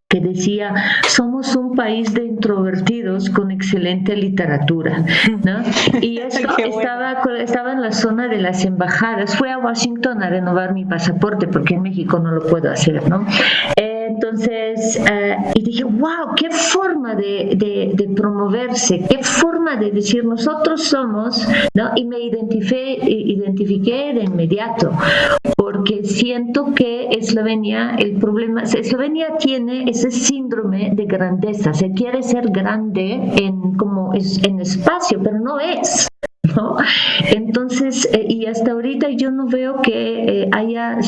S7: que decía, somos un país de introvertidos con excelente literatura, ¿no? Y esto estaba en la zona de las embajadas. Fui a Washington a renovar mi pasaporte porque en México no lo puedo hacer, ¿no? Entonces, y dije, wow, qué forma de promoverse, qué forma de decir nosotros somos, ¿no? Y me identifiqué de inmediato, porque siento que Eslovenia tiene ese síndrome de grandeza, se quiere ser grande en espacio, pero no es, ¿no? Entonces, y hasta ahorita yo no veo que haya,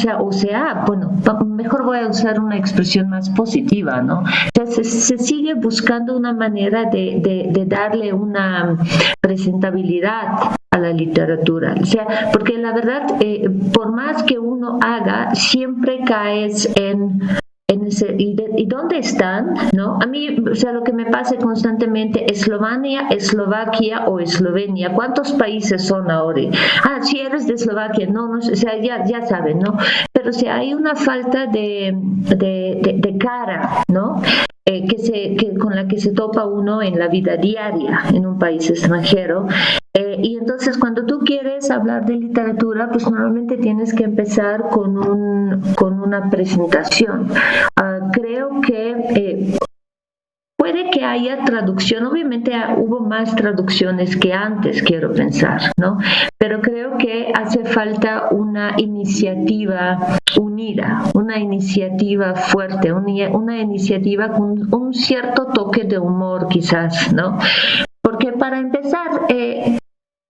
S7: bueno, mejor voy a usar una expresión más positiva, ¿no? O sea, se sigue buscando una manera de darle una presentabilidad a la literatura, o sea, porque la verdad, por más que uno haga, siempre caes en ese, ¿y dónde están? ¿No? A mí, o sea, lo que me pasa constantemente, Eslovenia, Eslovaquia o Eslovenia, ¿cuántos países son ahora? Si eres de Eslovaquia, no, o sea, ya saben, ¿no? Pero o sea, hay una falta de cara, ¿no? Con la que se topa uno en la vida diaria en un país extranjero. Y entonces cuando tú quieres hablar de literatura, pues normalmente tienes que empezar con una presentación. Creo que puede que haya traducción, obviamente hubo más traducciones que antes, quiero pensar, ¿no? Pero creo que hace falta una iniciativa unida, una iniciativa fuerte, una iniciativa con un cierto toque de humor quizás, ¿no? Porque para empezar,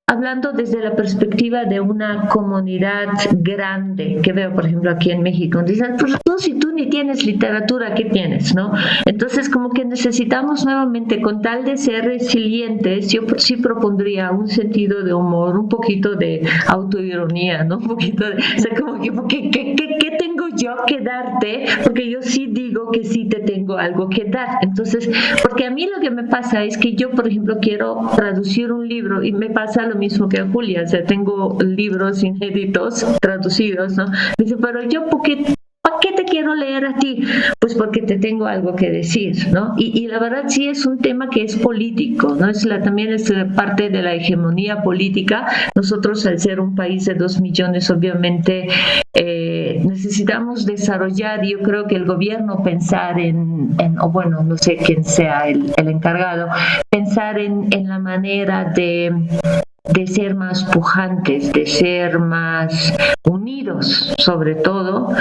S7: hablando desde la perspectiva de una comunidad grande, que veo, por ejemplo, aquí en México, dicen, pues tú, si tú ni tienes literatura, ¿qué tienes, no? Entonces, como que necesitamos nuevamente, con tal de ser resilientes, yo sí propondría un sentido de humor, un poquito de autoironía, ¿no? Un poquito de, o sea, como que, ¿qué tengo yo que darte? Porque yo sí digo que sí te tengo algo que dar. Entonces, porque a mí lo que me pasa es que yo, por ejemplo, quiero traducir un libro y me pasa lo mismo que a Julia, o sea, tengo libros inéditos traducidos, ¿no? Dice, pero yo, ¿para qué te quiero leer a ti? Pues porque te tengo algo que decir, ¿no? Y la verdad sí es un tema que es político, ¿no? También es parte de la hegemonía política. Nosotros, al ser un país de 2 millones, obviamente necesitamos desarrollar, yo creo que el gobierno pensar o bueno, no sé quién sea el encargado, pensar en la manera de ser más pujantes, de ser más unidos, sobre todo,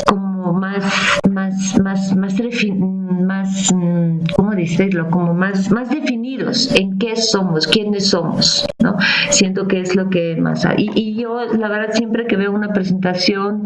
S7: como más, ¿cómo decirlo? Como más definidos en qué somos, quiénes somos, ¿no? Siento que es lo que más hay. Y yo, la verdad, siempre que veo una presentación,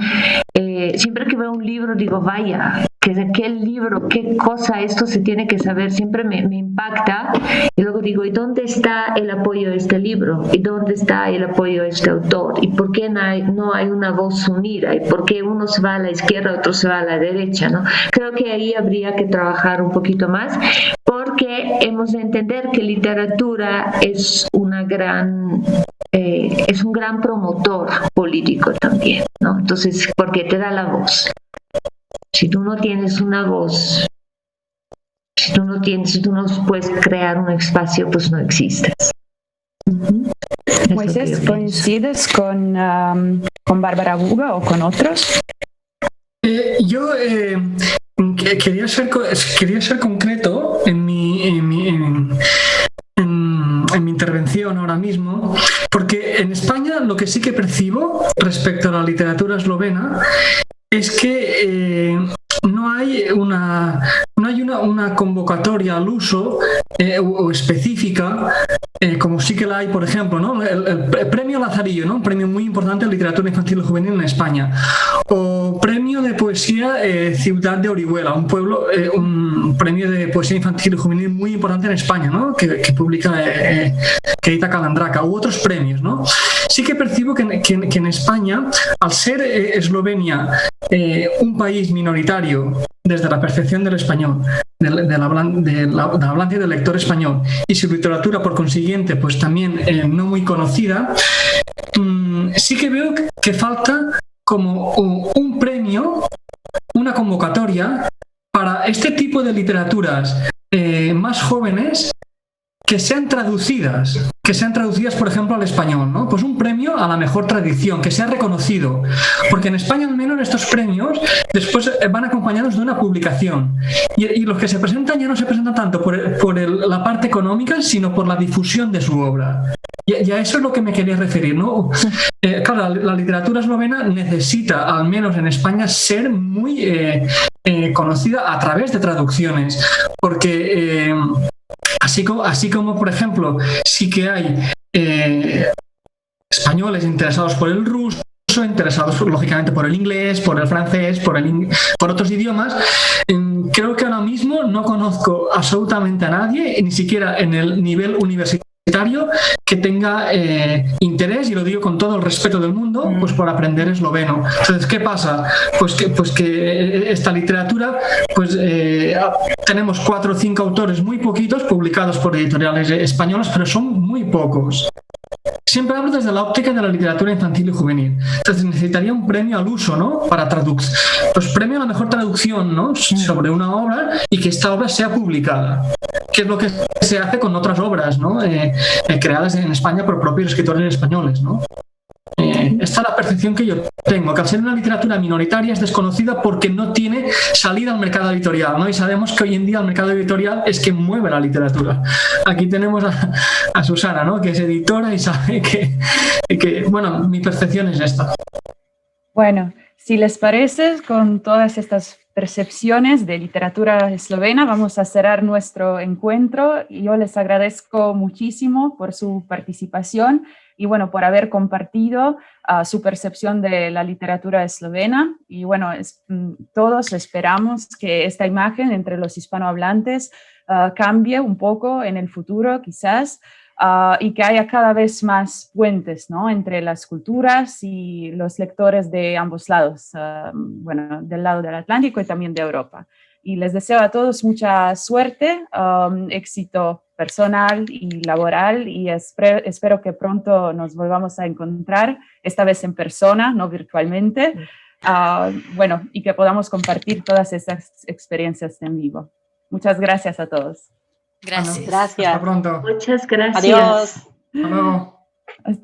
S7: siempre que veo un libro, digo, vaya, qué libro, qué cosa, esto se tiene que saber, siempre me impacta, y luego digo, ¿y dónde está el apoyo de este libro? ¿Y dónde está el apoyo de este autor? ¿Y por qué no hay una voz unida? ¿Y por qué uno se va a la izquierda, otro se va a la derecha, ¿no? Creo que ahí habría que trabajar un poquito más, porque hemos de entender que literatura es un gran promotor político también, ¿no? Entonces, porque te da la voz. Si tú no tienes una voz, si tú no puedes crear un espacio, pues no existes.
S1: Moisés, ¿coincides con Bárbara Buga o con otros?
S6: Yo quería ser concreto en mi intervención ahora mismo, porque en España lo que sí que percibo respecto a la literatura eslovena es que no hay una convocatoria al uso o específica, como sí que la hay, por ejemplo, ¿no? El premio Lazarillo, ¿no? Un premio muy importante de literatura infantil y juvenil en España, o premio de poesía Ciudad de Orihuela, un premio de poesía infantil y juvenil muy importante en España, ¿no? que publica, que edita Calandraca, u otros premios, ¿no? Sí que percibo que en España, al ser Eslovenia un país minoritario desde la percepción del español, del hablante y del lector español, y su literatura, por consiguiente, pues también no muy conocida, sí que veo que falta como un premio, una convocatoria para este tipo de literaturas más jóvenes que sean traducidas, por ejemplo, al español, ¿no? Pues un premio a la mejor tradición, que sea reconocido. Porque en España, al menos, estos premios después van acompañados de una publicación. Y los que se presentan ya no se presentan tanto por la parte económica, sino por la difusión de su obra. Y a eso es lo que me quería referir, ¿no? Claro, la literatura eslovena necesita, al menos en España, ser muy conocida a través de traducciones. Porque así como, por ejemplo, sí que hay españoles interesados por el ruso, interesados lógicamente por el inglés, por el francés, por otros idiomas, creo que ahora mismo no conozco absolutamente a nadie, ni siquiera en el nivel universitario, que tenga interés, y lo digo con todo el respeto del mundo, pues por aprender esloveno. Entonces, ¿qué pasa? Pues que esta literatura, pues tenemos 4 o 5 autores, muy poquitos, publicados por editoriales españolas, pero son muy pocos. Siempre hablo desde la óptica de la literatura infantil y juvenil. Entonces necesitaría un premio al uso, ¿no? Para traducción. Pues premio a la mejor traducción, ¿no? Sobre una obra, y que esta obra sea publicada. Que es lo que se hace con otras obras, ¿no? Creadas en España por propios escritores españoles, ¿no? esta es la percepción que yo tengo, que al ser una literatura minoritaria es desconocida porque no tiene salida al mercado editorial, ¿no? Y sabemos que hoy en día el mercado editorial es quien mueve la literatura. Aquí tenemos a Susana, ¿no? Que es editora y sabe que, bueno, mi percepción es esta.
S1: Bueno, si les parece, con todas estas percepciones de literatura eslovena, vamos a cerrar nuestro encuentro. Yo les agradezco muchísimo por su participación y bueno, por haber compartido su percepción de la literatura eslovena. Y bueno, todos esperamos que esta imagen entre los hispanohablantes cambie un poco en el futuro, quizás, y que haya cada vez más puentes, ¿no?, entre las culturas y los lectores de ambos lados, bueno, del lado del Atlántico y también de Europa. Y les deseo a todos mucha suerte, éxito personal y laboral, y espero que pronto nos volvamos a encontrar, esta vez en persona, no virtualmente, bueno, y que podamos compartir todas esas experiencias en vivo. Muchas gracias a todos.
S4: Gracias.
S3: Gracias.
S6: Hasta pronto.
S7: Muchas gracias.
S3: Adiós.
S6: Hasta luego.
S1: Hasta luego.